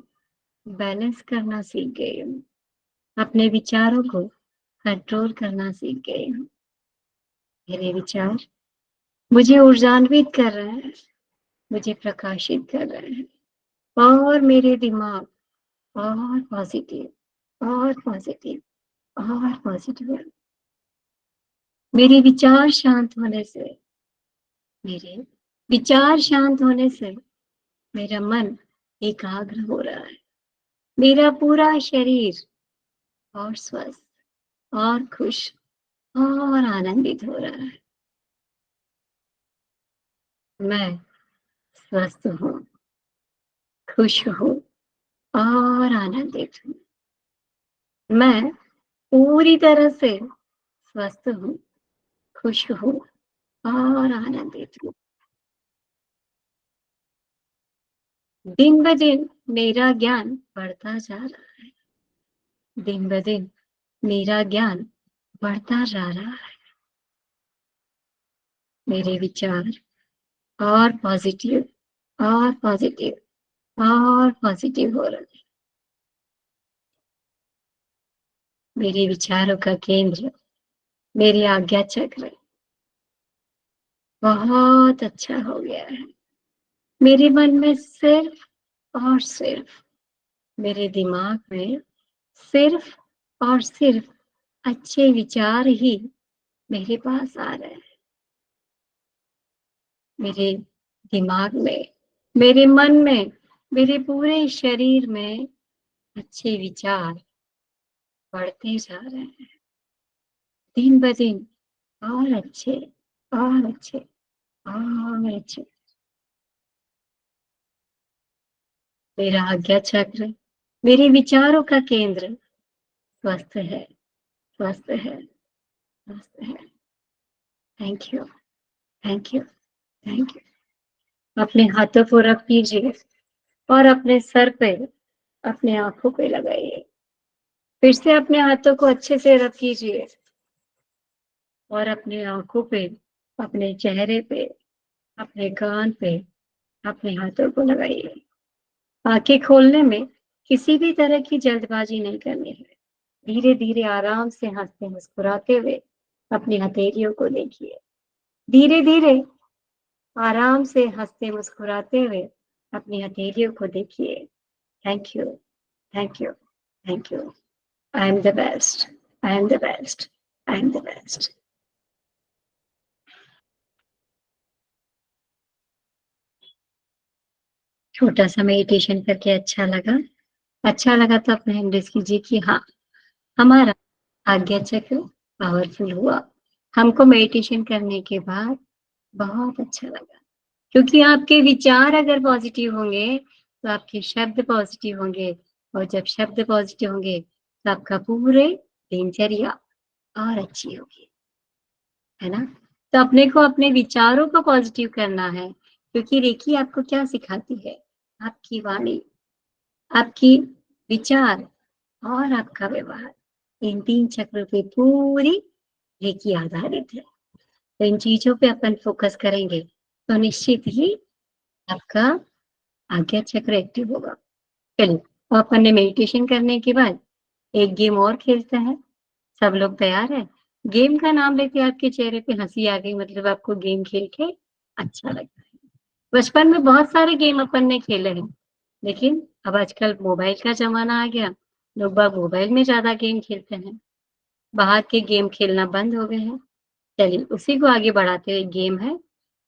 बैलेंस करना सीख गई हूँ। अपने विचारों को कंट्रोल करना सीख गई हूँ। मेरे विचार मुझे ऊर्जान्वित कर रहे हैं, मुझे प्रकाशित कर रहे हैं और मेरे दिमाग और पॉजिटिव और पॉजिटिव और पॉजिटिव है। मेरे विचार शांत होने से मेरे विचार शांत होने से मेरा मन एकाग्र हो रहा है। मेरा पूरा शरीर और स्वस्थ और खुश और आनंदित हो रहा है। मैं स्वस्थ हूँ, खुश हूँ और आनंदित हूँ। मैं पूरी तरह से स्वस्थ हूँ, खुश हूँ और आनंदित हूँ। दिन-ब-दिन मेरा ज्ञान बढ़ता जा रहा है। दिन-ब-दिन मेरा ज्ञान बढ़ता जा रहा है। मेरे विचार और पॉज़िटिव और पॉज़िटिव और पॉज़िटिव हो रहे हैं। मेरे विचारों का केंद्र मेरी आज्ञा चक्र बहुत अच्छा हो गया है। मेरे मन में सिर्फ और सिर्फ मेरे दिमाग में सिर्फ और सिर्फ अच्छे विचार ही मेरे पास आ रहे हैं। मेरे दिमाग में, मेरे मन में, मेरे पूरे शरीर में अच्छे विचार बढ़ते जा रहे हैं। दिन ब दिन और अच्छे और अच्छे और अच्छे। मेरा आज्ञा चक्र, मेरे विचारों का केंद्र स्वस्थ है, स्वस्थ है, स्वस्थ है। Thank you, thank you, thank you. अपने हाथों को रख लीजिए और अपने सर पे, अपने आँखों पे लगाइए। फिर से अपने हाथों को अच्छे से रख कीजिए और अपने आँखों पे, अपने चेहरे पे, अपने कान पे, अपने हाथों को लगाइए। आँखें खोलने में किसी भी तरह की जल्दबाज़ी नहीं करनी है। धीरे-धीरे आराम से हँसते मुस्कुराते हुए अपनी हथेलियों को देखिए। धीरे-धीरे आराम से हँसते मुस्कुराते हुए अपनी हथेलियों को देखिए। Thank you, thank you, thank you. I am the best, I am the best, I am the best. छोटा-सा मेडिटेशन करके अच्छा लगा? अच्छा लगा तो अपने एंड्रेस कीजिए कि हाँ, हमारा आज्ञा चक्र पावरफुल हुआ। हमको मेडिटेशन करने के बाद बहुत अच्छा लगा। क्योंकि आपके विचार अगर पॉज़िटिव होंगे, तो आपके शब्द पॉज़िटिव होंगे और जब शब्द पॉज़िटिव होंगे, तो आपका पूरे दिनचर्या और अच्छी होगी, है ना? तो अपने को अपने विचारों को पॉज़िटिव करना है, क्योंकि रेकी आपको क्या सिखाती है? आपकी वाणी, आपकी विचार और आपका व्यवहार, इन 3 चक्रों पे पूरी रेकी आधारित है। तो इन चीज़ों पे अपन फ़ोकस करेंगे, तो निश्चित ही आपका आज्ञा चक्र एक्टिव होगा। चलिए, तो अपन ने मेडिटेशन करने के बाद एक गेम और खेलते हैं। सब लोग तैयार हैं? गेम का नाम लेके आपके चेहरे पे हँसी आ गई, मतलब आपको गेम खेल के अच्छा लगता है। बचपन में बहुत सारे गेम अपन ने खेले हैं, लेकिन अब आजकल मोबाइल का ज़माना आ गया, लोग बाग मोबाइल में ज़्यादा गेम खेलते हैं, बाहर के गेम खेलना बंद हो गए हैं। चलिए, उसी को आगे बढ़ाते हुए गेम है,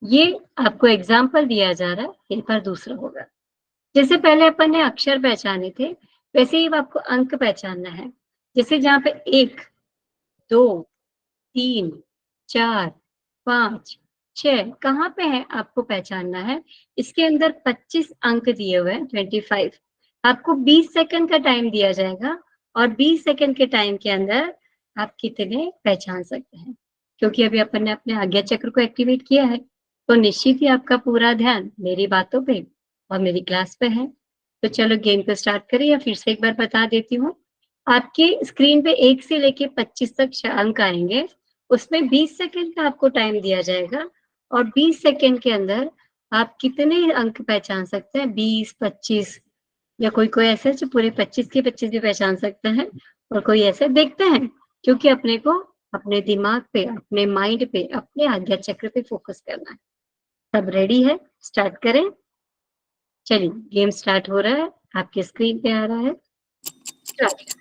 ये आपको एग्ज़ाम्पल दिया जा रहा है, इन पर दूसरा होगा। जैसे पहले अपन ने अक्षर पहचाने थे, वैसे ही अब आपको अंक पहचानना है। जैसे जहाँ पे 1, 2, 3, 4, 5, 6 कहाँ पे है आपको पहचानना है। इसके अंदर 25 अंक दिए हुए हैं, 25। आपको 20 सेकंड का टाइम दिया जाएगा और 20 सेकंड के टाइम के अंदर आप कितने पहचान सकते हैं। क्योंकि अभी अपन ने अपने आज्ञा चक्र को एक्टिवेट किया है, तो निश्चित ही आपका पूरा ध्यान मेरी बातों पे और मेरी क्लास पे है। तो चलो गेम को स्टार्ट करें, या फिर से एक बार बता देती हूँ। आपकी स्क्रीन पे 1 से लेके 25 तक अंक आएँगे, उसमें 20 सेकंड का आपको टाइम दिया जाएगा और 20 सेकंड के अंदर आप कितने अंक पहचान सकते हैं, 20, 25 या कोई-कोई ऐसा है जो पूरे 25 के 25 भी पहचान सकता है और कोई ऐसे देखते हैं, क्योंकि अपने को अपने दिमाग पे, अपने माइंड पे, अपने आज्ञा चक्र पे फ़ोकस करना है। सब रेडी है? स्टार्ट करें? चलिए, गेम स्टार्ट हो रहा है, आपकी स्क्रीन पे आ रहा है, स्टार्ट।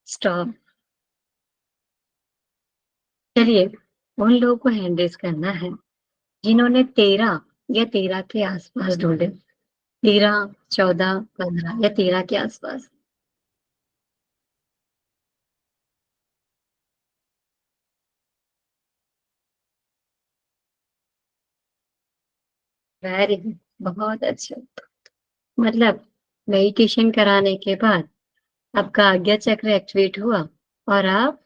स्टॉप। चलिए, उन लोगों को हैंडल करना है जिन्होंने 13 या 13 के आसपास ढूँढे। 13, 14, 15 या 13 के आसपास। वेरी गुड, बहुत अच्छा। मतलब मेडिटेशन कराने के बाद आपका आज्ञा चक्र एक्टिवेट हुआ और आप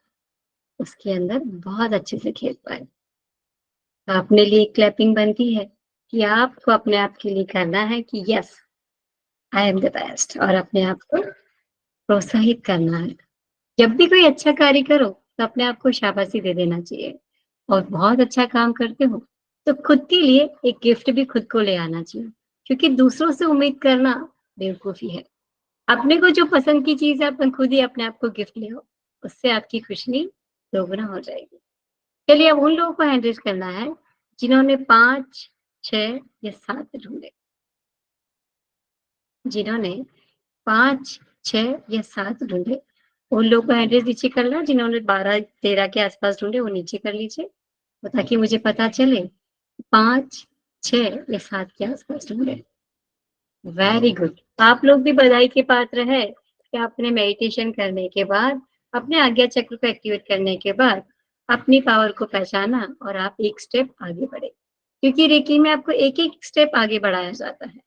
उसके अंदर बहुत अच्छे से खेल पाए। तो अपने लिए क्लैपिंग बनती है कि आपको अपने आप के लिए करना है कि yes, I am the best, और अपने आप को प्रोत्साहित करना है। जब भी कोई अच्छा कार्य करो तो अपने आप को शाबाशी दे देना चाहिए, और बहुत अच्छा काम करते हो तो खुद के लिए एक गिफ्ट भी खुद को ले आना चाहिए, क्योंकि दूसरों से उम्मीद करना बेवकूफ़ी है। अपने को जो पसंद की चीज़ है अपन खुद ही अपने आप को गिफ्ट ले आओ, उससे आपकी खुशी दोगुना हो जाएगी। चलिए, अब उन लोगों को हैंडल करना है जिन्होंने 5, 6 या 7 ढूँढे। जिन्होंने 5, 6 या 7 ढूँढे, उन लोगों को एड्रेस नीचे करना, जिन्होंने 12, 13 के आस-पास ढूँढे वो नीचे कर लीजिए, तो ताकि मुझे पता चले 5, 6 या 7 के आस-पास ढूँढे। Very good. आप लोग भी बधाई के पात्र हैं कि आपने मेडिटेशन करने के बाद, अपने आज्ञा चक्र को एक्टिवेट करने के बाद, अपनी पावर को पहचाना और आप एक स्टेप आगे बढ़े। क्योंकि रेकी में आपको एक-एक स्टेप आगे बढ़ाया जाता है।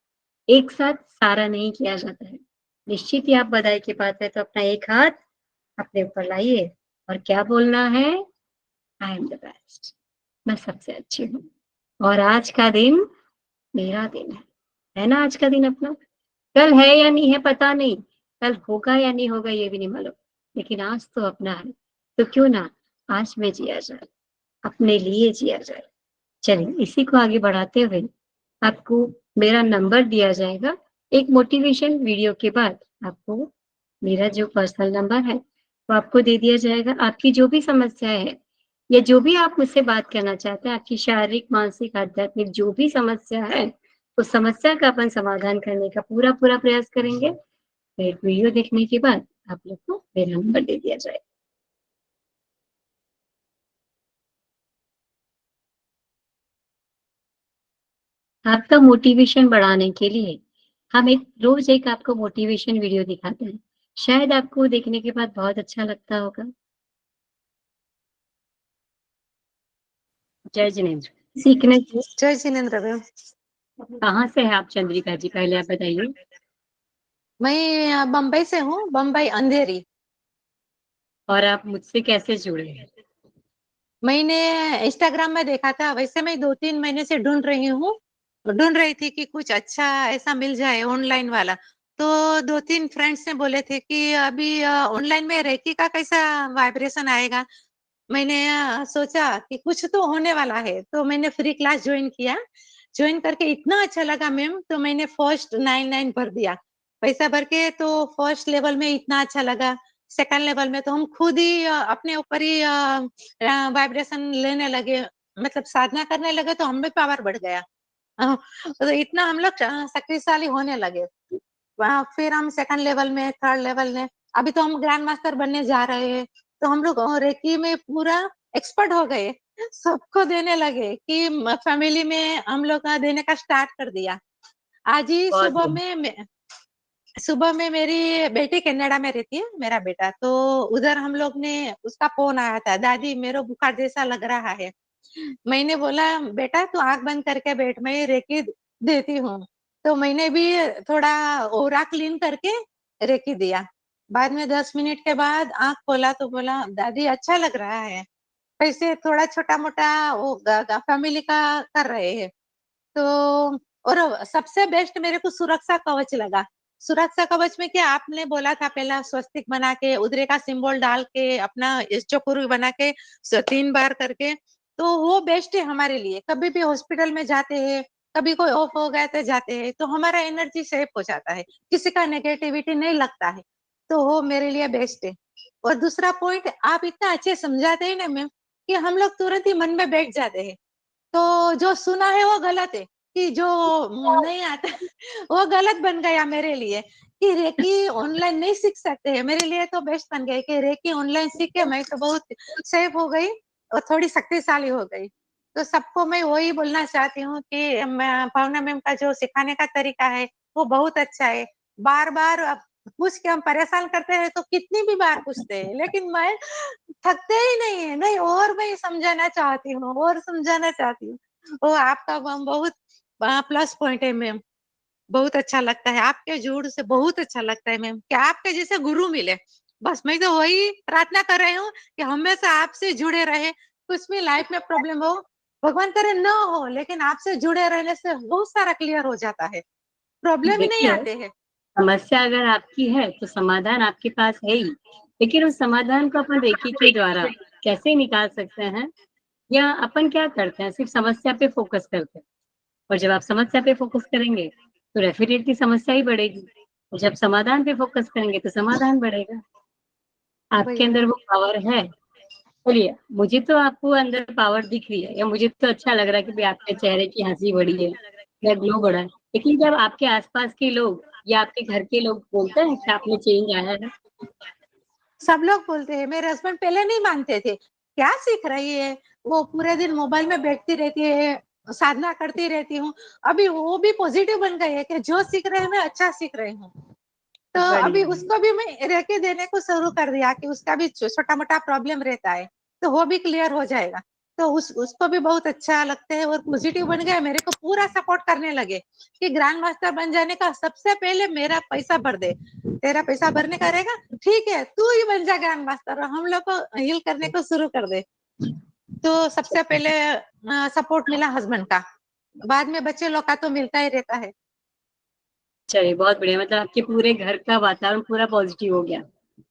एक साथ सारा नहीं किया जाता है। निश्चित ही आप बधाई के पात्र हैं, तो अपना एक हाथ अपने ऊपर लाइए और क्या बोलना है? I am the best. मैं सबसे अच्छी हूँ और आज का दिन मेरा दिन है। है ना आज का दिन अपना? कल है या नहीं है पता नहीं, कल होगा या नहीं होगा ये भी नहीं मालूम, लेकिन आज तो अपना है, तो क्यों ना आज में जिया जाए, अपने लिए जिया जाए। चलिए, इसी को आगे बढ़ाते हुए आपको मेरा नंबर दिया जाएगा। एक मोटिवेशन वीडियो के बाद आपको मेरा जो पर्सनल नंबर है, वो आपको दे दिया जाएगा। आपकी जो भी समस्याएँ हैं या जो भी आप मुझसे बात करना चाहते हैं, आपकी शारीरिक, मानसिक, आध्यात्मिक जो भी समस्या है, उस समस्या का अपन समाधान करने का पूरा-पूरा प्रयास करेंगे। फिर वीडियो देखने के बाद आप लोग को मेरा नंबर दे दिया जाएगा। आपका मोटिवेशन बढ़ाने के लिए हम एक रोज़ एक आपको मोटिवेशन वीडियो दिखाते हैं। शायद आपको देखने के बाद बहुत अच्छा लगता होगा। जय जिनेंद्र। सीखने की जय जिनेन्द्र मैम। कहाँ से हैं आप चंद्रिका जी? पहले आप बताइए। मैं बम्बई से हूँ, बम्बई अंधेरी। और आप मुझसे कैसे जुड़े हैं? मैंने इंस्टाग्राम में देखा था, वैसे मैं 2-3 महीने से ढूंढ रही थी कि कुछ अच्छा ऐसा मिल जाए ऑनलाइन वाला। तो 2-3 फ्रेंड्स ने बोले थे कि अभी ऑनलाइन में रेकी का कैसा वाइब्रेशन आएगा। मैंने सोचा कि कुछ तो होने वाला है, तो मैंने फ्री क्लास ज्वाइन किया। ज्वाइन करके इतना अच्छा लगा मैम, तो मैंने फर्स्ट 99 भर दिया। पैसा भर के तो फर्स्ट लेवल में इतना अच्छा लगा, सेकंड लेवल में तो हम खुद ही अपने ऊपर ही वाइब्रेशन लेने लगे, मतलब साधना करने लगे तो हम में पावर बढ़ गया। अ, तो इतना हम लोग शक्तिशाली होने लगे। वहाँ फिर हम सेकंड लेवल में, थर्ड लेवल में, अभी तो हम ग्रैंड मास्टर बनने जा रहे हैं। तो हम लोग रेकी में पूरा एक्सपर्ट हो गए। सबको देने लगे कि फैमिली में हम लोग का देने का स्टार्ट कर दिया। आज ही बहुत बढ़िया। सुबह में मेरी बेटी कनाडा में रहती है, मेरा बेटा। तो उधर हम लोग ने उसका फ़ोन आया था, दादी मेरे बुखार जैसा लग रहा है। मैंने बोला बेटा तू आँख बंद करके बैठ, मैं रेकी देती हूँ। तो मैंने भी थोड़ा ओरा क्लीन करके रेकी दिया। बाद में 10 मिनट के बाद आँख खोला तो बोला दादी अच्छा लग रहा है। ऐसे थोड़ा छोटा-मोटा वो ग ग फैमिली का कर रहे हैं। तो और सबसे बेस्ट मेरे को सुरक्षा कवच लगा। सुरक्षा कवच में क्या आपने बोला था पहला स्वस्तिक बना के, उदरे का सिंबल डाल के, अपना चक्र बना के 3 बार करके, तो वो बेस्ट है हमारे लिए। कभी भी हॉस्पिटल में जाते हैं, कभी कोई ऑफ हो गया तो जाते हैं, तो हमारा एनर्जी सेव हो जाता है। किसी का नेगेटिविटी नहीं लगता है, तो वो मेरे लिए बेस्ट है। और दूसरा पॉइंट आप इतना अच्छे समझाते हैं ना मैम, कि हम लोग तुरंत ही मन में बैठ जाते हैं। तो जो सुना है वो गलत है। कि जो नहीं आता वो गलत बन गया मेरे लिए कि रेकी ऑनलाइन नहीं सीख सकते हैं। मेरे लिए तो बेस्ट बन गया कि रेकी ऑनलाइन सीख के मैं तो बहुत सेफ हो गई और थोड़ी शक्तिशाली हो गई। तो सबको मैं वही बोलना चाहती हूँ कि भावना मैम का जो सिखाने का तरीका है, वो बहुत अच्छा है। बार-बार पूछ के हम परेशान करते हैं तो कितनी भी बार पूछते हैं, लेकिन मैं थकते ही नहीं है, नहीं और मैं समझाना चाहती हूँ और समझाना चाहती हूँ। वो आपका बहुत प्लस पॉइंट है मैम, बहुत अच्छा लगता है, आपके जुड़ से बहुत अच्छा लगता है मैम, कि आपके जैसे गुरु मिले। बस मैं तो वही प्रार्थना कर रही हूँ कि हमेशा आपसे जुड़े रहे, कुछ भी लाइफ में प्रॉब्लम हो, भगवान करे ना हो, लेकिन आपसे जुड़े रहने से बहुत सारा क्लियर हो जाता है, प्रॉब्लम ही नहीं देखिए, आते हैं। समस्या अगर आपकी है तो समाधान आपके पास है ही, लेकिन उस समाधान को अपन रेकी के द्वारा कैसे निकाल सकते हैं, या अपन क्या करते हैं, सिर्फ समस्या पे फोकस करते हैं। और जब आप समस्या पे फोकस करेंगे तो डेफिनेटली समस्या ही बढ़ेगी, और जब समाधान पे फोकस करेंगे तो समाधान बढ़ेगा। आपके वही, अंदर वो पावर है। चलिए, मुझे तो आपको अंदर पावर दिख रही है, या मुझे तो अच्छा लग रहा है कि भाई आपके चेहरे की हंसी बढ़ी है या ग्लो बढ़ा है। लेकिन जब आपके आसपास के लोग या आपके घर के लोग बोलते हैं कि आप में चेंज आया है, सब लोग बोलते हैं, मेरे हस्बैंड पहले नहीं मानते थे, क्या सीख रही है, वो पूरे दिन मोबाइल में बैठती रहती है, साधना करती रहती हूँ। अभी वो भी पॉजिटिव बन गई है कि जो सीख रहे हैं मैं अच्छा सीख रही हूँ। तो अभी बढ़िया। उसको भी मैं रेकी देने को शुरू कर दिया कि उसका भी छोटा-मोटा प्रॉब्लम रहता है, तो वो भी क्लियर हो जाएगा। तो उसको भी बहुत अच्छा लगता है और पॉजिटिव बन गया, मेरे को पूरा सपोर्ट करने लगे कि ग्रैंड मास्टर बन जाने का सबसे पहले मेरा पैसा भर दे। तेरा पैसा भरने का रहेगा, ठीक है, तू ही बन जा ग्रैंड मास्टर और हम लोग को हील करने को शुरू कर दे। तो सबसे पहले सपोर्ट मिला हस्बैंड का, बाद में बच्चे लोग का तो मिलता ही रहता है। चलिए, बहुत बढ़िया, मतलब आपके पूरे घर का वातावरण पूरा पॉजिटिव हो गया।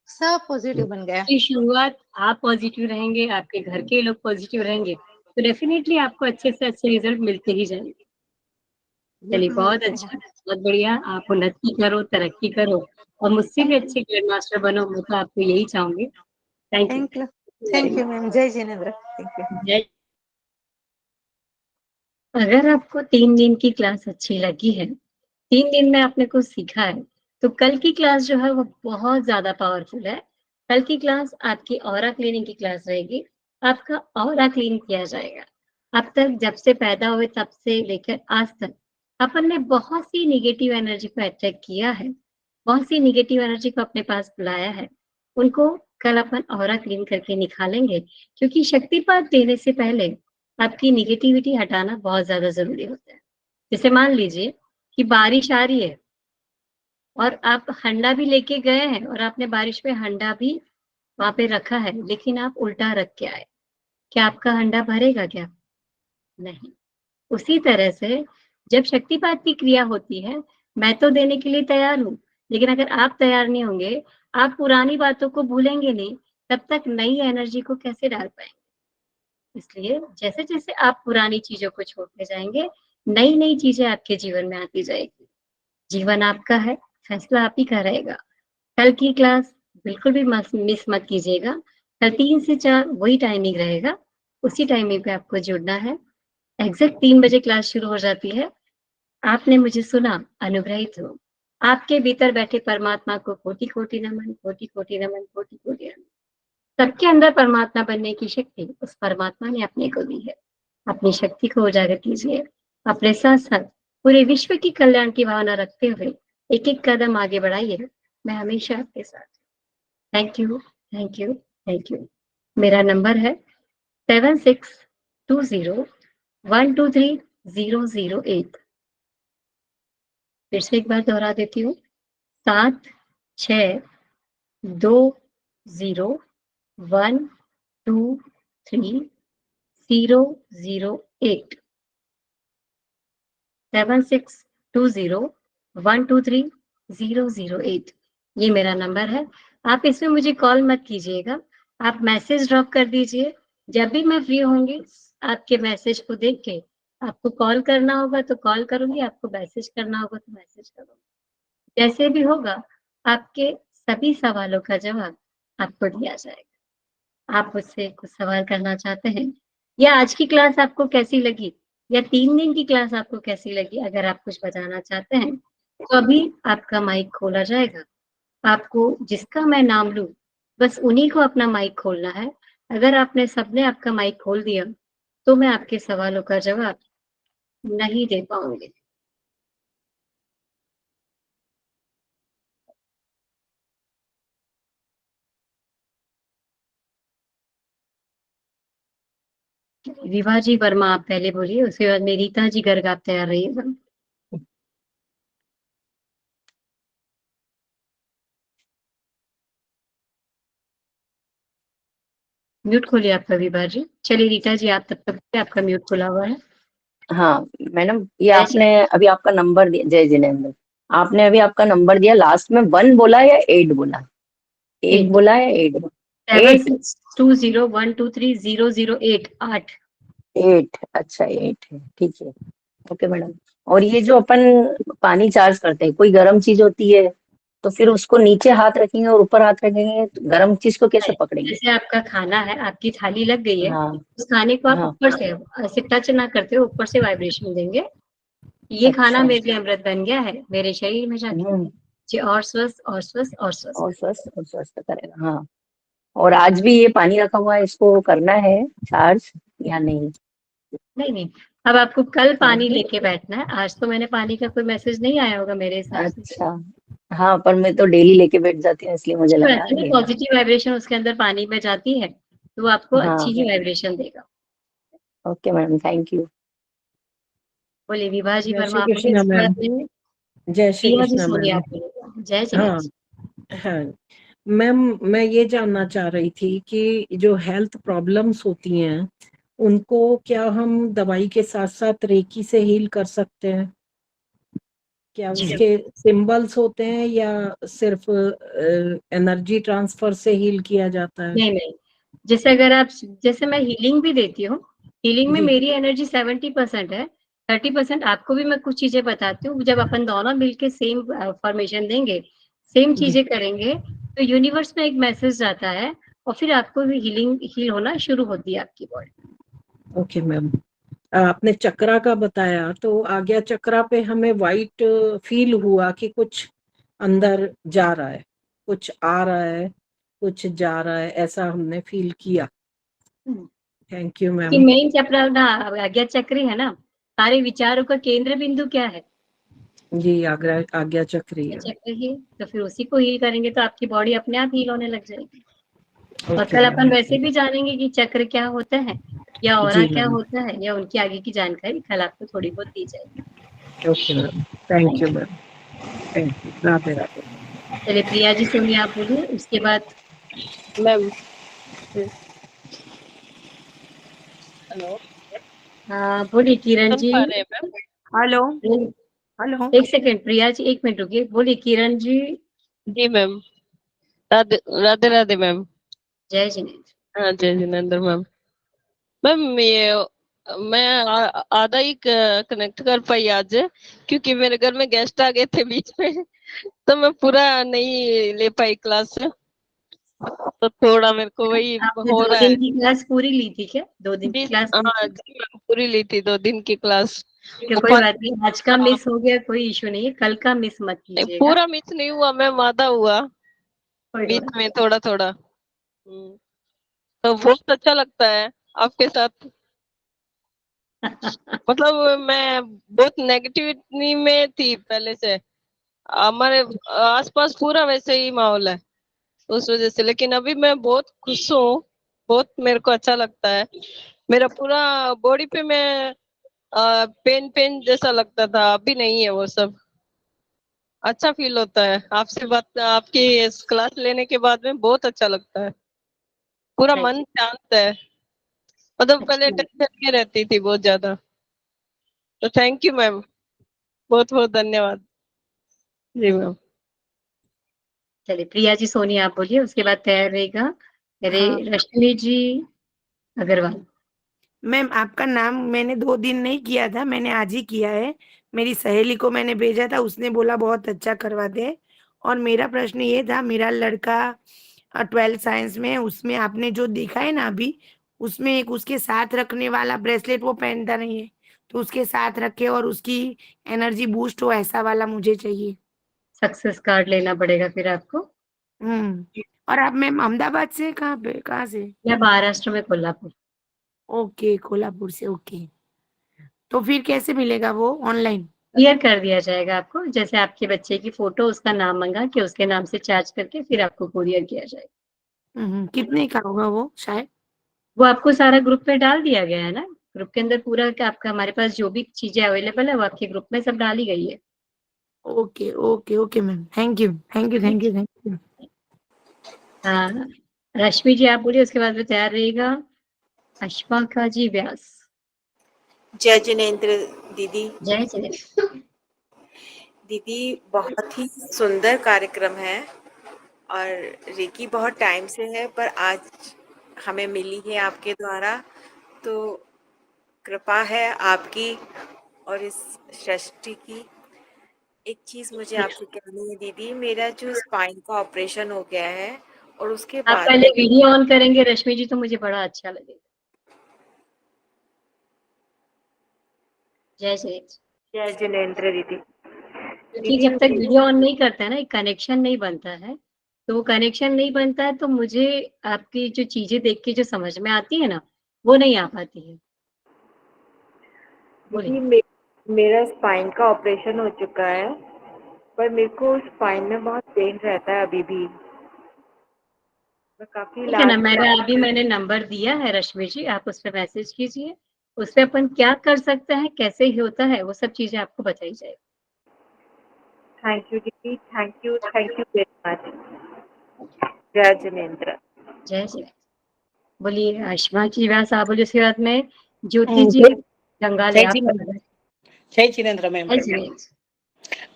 सब पॉजिटिव बन गया। की शुरुआत आप पॉजिटिव रहेंगे, आपके घर के लोग पॉजिटिव रहेंगे, तो डेफिनेटली आपको अच्छे से अच्छे रिजल्ट मिलते ही जाएँगे। चलिए, बिल्कुल बहुत मिलते हैं। अच्छा, बहुत बढ़िया, आप उन्नति करो, तरक्की करो और मुझसे भी थैंक यू, अच्छे ग्रैंड मास्टर बनो, मैं तो आपको यही चाहूँगी। Thank you. Thank you, very thank you much. Ma'am. जय जिनेंद्र। Thank you. जय। अगर आपको 3 दिन की क्लास अच्छी लगी है, 3 दिन में आपने कुछ सीखा है, तो कल की क्लास जो है वो बहुत ज़्यादा पावरफुल है। कल की क्लास आपकी ऑरा क्लीनिंग की क्लास रहेगी। आपका ऑरा क्लीन किया जाएगा। अब तक जब से पैदा हुए तब से लेकर आज तक अपन ने बहुत सी नेगेटिव एनर्जी को अट्रैक्ट किया है, बहुत सी नेगेटिव एनर्जी को अपने पास बुलाया है। उनको कल अपन ऑरा क्लीन करके निकालेंगे, क्योंकि शक्तिपात देने से पहले आपकी नेगेटिविटी हटाना बहुत ज़्यादा ज़रूरी होता है। जैसे मान लीजिए कि बारिश आ रही है और आप हंडा भी लेके गए हैं और आपने बारिश में हंडा भी वहाँ पे रखा है, लेकिन आप उल्टा रख के आए। क्या आपका हंडा भरेगा क्या? नहीं। उसी तरह से जब शक्तिपात की क्रिया होती है, मैं तो देने के लिए तैयार हूँ, लेकिन अगर आप तैयार नहीं होंगे, आप पुरानी बातों को भूलेंगे नहीं, तब तक नई एनर्जी को कैसे डाल पाएँगे? इसलिए जैसे-जैसे आप पुरानी चीज़ों को छोड़ते जाएँगे, नई-नई चीज़ें आपके जीवन में आती जाएगी। जीवन आपका है, फैसला आप ही का रहेगा। कल की क्लास बिल्कुल भी मिस मत कीजिएगा। कल 3 से 4 वही टाइमिंग रहेगा, उसी टाइमिंग पे आपको जुड़ना है। एग्ज़ैक्ट 3 बजे क्लास शुरू हो जाती है। आपने मुझे सुना, अनुग्रहित हो। आपके भीतर बैठे परमात्मा को कोटि-कोटि नमन, कोटि-कोटि नमन, कोटि-कोटि नमन। सबके अंदर परमात्मा बनने की शक्ति उस परमात्मा ने अपने को दी है। अपनी शक्ति को उजागर कीजिए। अपने साथ-साथ पूरे विश्व की कल्याण की भावना रखते हुए एक-एक कदम आगे बढ़ाइए। मैं हमेशा आपके साथ हूँ। Thank you, thank you, thank you. मेरा नंबर है 7620123008। फिर से एक बार दोहरा देती हूँ, 7620123008। 7620123008, ये मेरा नंबर है। आप इसमें मुझे कॉल मत कीजिएगा, आप मैसेज ड्रॉप कर दीजिए। जब भी मैं फ्री होंगी, आपके मैसेज को देख के आपको कॉल करना होगा तो कॉल करूँगी, आपको मैसेज करना होगा तो मैसेज करूँगी। जैसे भी होगा, आपके सभी सवालों का जवाब आपको दिया जाएगा। आप मुझसे कुछ सवाल करना चाहते हैं? या आज की क्लास आपको कैसी लगी? या 3 दिन की क्लास आपको कैसी लगी? अगर आप कुछ बताना चाहते हैं, तो अभी आपका माइक खोला जाएगा। आपको जिसका मैं नाम लूँ, बस उन्हीं को अपना माइक खोलना है। अगर आपने सबने आपका माइक खोल दिया, तो मैं आपके सवालों का जवाब नहीं दे पाऊँगी। विभा जी वर्मा आप पहले बोलिए, उसके बाद में रीता जी गर्ग आप तैयार रहिएगा। म्यूट खोलिए आपका विभा जी। चलिए रीता जी आप तब तक आपका म्यूट खुला हुआ है। हाँ मैडम, ये जय आपने अभी आपका नंबर दिया, जय जिनेन्द्र। आपने अभी आपका नंबर दिया, लास्ट में 1 बोला या 8 बोला? 8 8 बोला या 8 बोला? 7620123008 8। 8, अच्छा 8 है, ठीक है। Okay madam. और ये जो अपन पानी चार्ज करते हैं, कोई गर्म चीज होती है तो फिर उसको नीचे हाथ रखेंगे और ऊपर हाथ रखेंगे तो गर्म चीज को कैसे पकड़ेंगे? जैसे आपका खाना है, आपकी थाली लग गई है, हाँ उस खाने को आप हाँ। ऊपर से ऐसे टच ना करते हो, ऊपर से वाइब्रेशन देंगे। ये खाना अच्छा। मेरे लिए अमृत बन गया है, मेरे शरीर में जाके हम्म। जी और स्वस्थ और स्वस्थ और स्वस्थ। और स्वस्थ करेगा, हाँ। और आज भी ये पानी रखा हुआ है, इसको करना है चार्ज या नहीं? नहीं, नहीं, अब आपको कल हाँ। पानी लेके बैठना है। आज तो मैंने पानी का कोई मैसेज नहीं आया होगा मेरे हिसाब से। अच्छा। हाँ, पर मैं तो डेली लेके बैठ जाती हूँ, इसलिए मुझे अच्छी लगा बात है ना, लेना। पॉजिटिव वाइब्रेशन उसके अंदर पानी में जाती है, तो वो आपको अच्छी हाँ। ही वाइब्रेशन देगा। Okay madam, thank you. बोलिए विभा जी जय वर्मा श्री आप बोलिए, कृष्णा इसके बाद मैम। में जय श्री प्रिया जी कृष्णा सोनिया मैम। आप बोलिएगा। जय हाँ जिनेन्द्र। हाँ मैम, मैं ये जानना चाह रही थी कि जो हेल्थ प्रॉब्लम्स होती हैं उनको क्या हम दवाई के साथ साथ रेकी से हील कर सकते हैं? क्या जी उसके सिंबल्स होते हैं या सिर्फ एनर्जी ट्रांसफर से हील किया जाता है? नहीं, नहीं, जैसे अगर आप जैसे मैं हीलिंग भी देती हूँ, हीलिंग में जी मेरी एनर्जी 70% है, 30% आपको भी मैं कुछ चीज़ें बताती हूँ। जब अपन दोनों मिलके सेम फॉर्मेशन देंगे, सेम जी। चीज़ें करेंगे, तो यूनिवर्स में एक मैसेज जाता है और फिर आपको भी हील होना शुरू होती है आपकी बॉडी। Okay ma'am. आपने चक्रा का बताया तो आज्ञा चक्रा पे हमें वाइट फील हुआ कि कुछ अंदर जा रहा है, कुछ आ रहा है, कुछ जा रहा है, ऐसा हमने फील किया। थैंक यू कि मैम। मेन चक्र ना आज्ञा चक्र है ना, सारे विचारों का केंद्र बिंदु क्या है? जी, आज्ञा आज्ञा चक्री आज्ञा है। चक्र ही, तो फिर उसी को हील करेंगे तो आपकी बॉडी अपने आप हील होने लग जाएगी। और ओके कल अपन मैम। वैसे भी जानेंगे कि चक्र क्या होता है या ऑरा जी क्या मैम। होता है, या उनकी आगे की जानकारी कल आपको थोड़ी बहुत दी जाएगी। Okay ma'am, thank thank you you. Ma'am. Thank you, Radhe Radhe. चलिए प्रिया जी सोनिया आप बोलिए, उसके बाद मैम। हेलो। बोलिए किरण सुन जी। पा रहे हैं मैम? हेलो। बोलिए। हेलो। एक सेकंड प्रिया जी, 1 मिनट रुकिए, बोलिए किरण जी। जी मैम। राधे राधे राधे मैम। जय जिनेन्द्र। हाँ, जय जिनेन्द्र मैम। मैम मैं आधा ही कनेक्ट कर पाई आज, क्योंकि मेरे घर में गेस्ट आ गए थे बीच में। तो मैं पूरा नहीं ले पाई क्लास, तो थोड़ा मेरे को वही आपने हो 2 रहा दिन है। की क्लास पूरी ली थी क्या? 2 दिन जी की क्लास ली हाँ थी? जी मैम, पूरी ली थी 2 दिन की क्लास। ठीक है, वो कोई पाँच बात नहीं, आज का मिस हो गया कोई इश्यू नहीं है, कल का मिस मत कीजिएगा। पूरा मिस नहीं हुआ मैम, आधा हुआ कोई बीच बात में थोड़ा थोड़ा। तो बहुत अच्छा लगता है आपके साथ। नहीं। मतलब मैं बहुत नेगेटिविटी में थी पहले से, हमारे आसपास पूरा वैसे ही माहौल है उस वजह से, लेकिन अभी मैं बहुत खुश हूँ। बहुत मेरे को अच्छा लगता है। मेरा पूरा बॉडी पे मैं पेन पेन जैसा लगता था, अभी नहीं है वो सब। अच्छा फील होता है आपसे बात, आपकी इस क्लास लेने के बाद में बहुत अच्छा लगता है। पूरा मन शांत है। मतलब अच्छी पहले बात। टेंशन में रहती थी बहुत ज्यादा। तो थैंक यू मैम, बहुत बहुत धन्यवाद। जी मैम। चलिए प्रिया जी सोनिया आप बोलिए, उसके बाद तैयार रहेगा मेरे हाँ रश्मि जी अग्रवाल। मैम, आपका नाम मैंने 2 दिन नहीं किया था, मैंने आज ही किया है। मेरी सहेली को मैंने भेजा था, उसने बोला बहुत अच्छा करवाते हैं। और मेरा प्रश्न ये था, मेरा लड़का 12th साइंस में है, उसमें आपने जो देखा है ना अभी, उसमें एक उसके साथ रखने वाला ब्रेसलेट वो पहनता नहीं है। तो उसके साथ रखे और उसकी एनर्जी बूस्ट हो, ऐसा वाला मुझे चाहिए। सक्सेस कार्ड लेना पड़ेगा फिर आपको। और आप मैम अहमदाबाद से कहाँ से? या महाराष्ट्र में कोल्हापुर। ओके, कोल्हापुर से, ओके। तो फिर कैसे मिलेगा वो ऑनलाइन? क्लियर कर दिया जाएगा आपको, जैसे आपके बच्चे की फोटो, उसका नाम मंगा के उसके नाम से चार्ज करके फिर आपको कुरियर किया जाएगा। कितने का होगा वो शायद? वो आपको सारा ग्रुप में डाल दिया गया है ना, ग्रुप के अंदर पूरा आपका, हमारे पास जो भी चीजें अवेलेबल है वो आपके ग्रुप में सब डाली गई है। Okay okay okay ma'am, thank you thank you thank you thank you. हाँ, रश्मि जी आप बोलिए, उसके बाद में तैयार रहेगा अश्वाका जी व्यास। जय जिनेंद्र दीदी। जय जय। दीदी बहुत ही सुंदर कार्यक्रम है और रेकी बहुत टाइम से है, पर आज हमें मिली है आपके द्वारा, तो कृपा है आपकी और इस सृष्टि की। एक चीज मुझे आपसे कहनी है दीदी, मेरा जो स्पाइन का ऑपरेशन हो गया है और उसके आप बाद पहले वीडियो ऑन करेंगे रश्मि जी तो मुझे बड़ा अच्छा लगेगा। जय श्री। जय जिनेंद्र दीदी। क्योंकि जब तक वीडियो ऑन नहीं करता है ना, एक कनेक्शन नहीं बनता है, तो वो कनेक्शन नहीं बनता है तो मुझे आपकी जो चीजें देख के जो समझ में आती है ना, वो नहीं आ पाती है। दीदी मेरा स्पाइन का ऑपरेशन हो चुका है, पर मेरे को स्पाइन में बहुत पेन रहता है अभी भी। मैं काफी ठीक है ना, इलाज अभी मैंने नंबर दिया है रश्मि जी, आप उस पर मैसेज कीजिए, उस पर अपन क्या कर सकते हैं, कैसे ही होता है, वो सब चीजें आपको बताई जाएगी। थैंक यू दीदी, थैंक यू वेरी मच। जय जिनेंद्र। जय श्री। बोलिए अश्मा जी व्यास आप बोलिए, उसके बाद में ज्योति जी जंगाले जय आप जिनेंद्र। बताइए। जय जिनेंद्र मैम। जय श्री।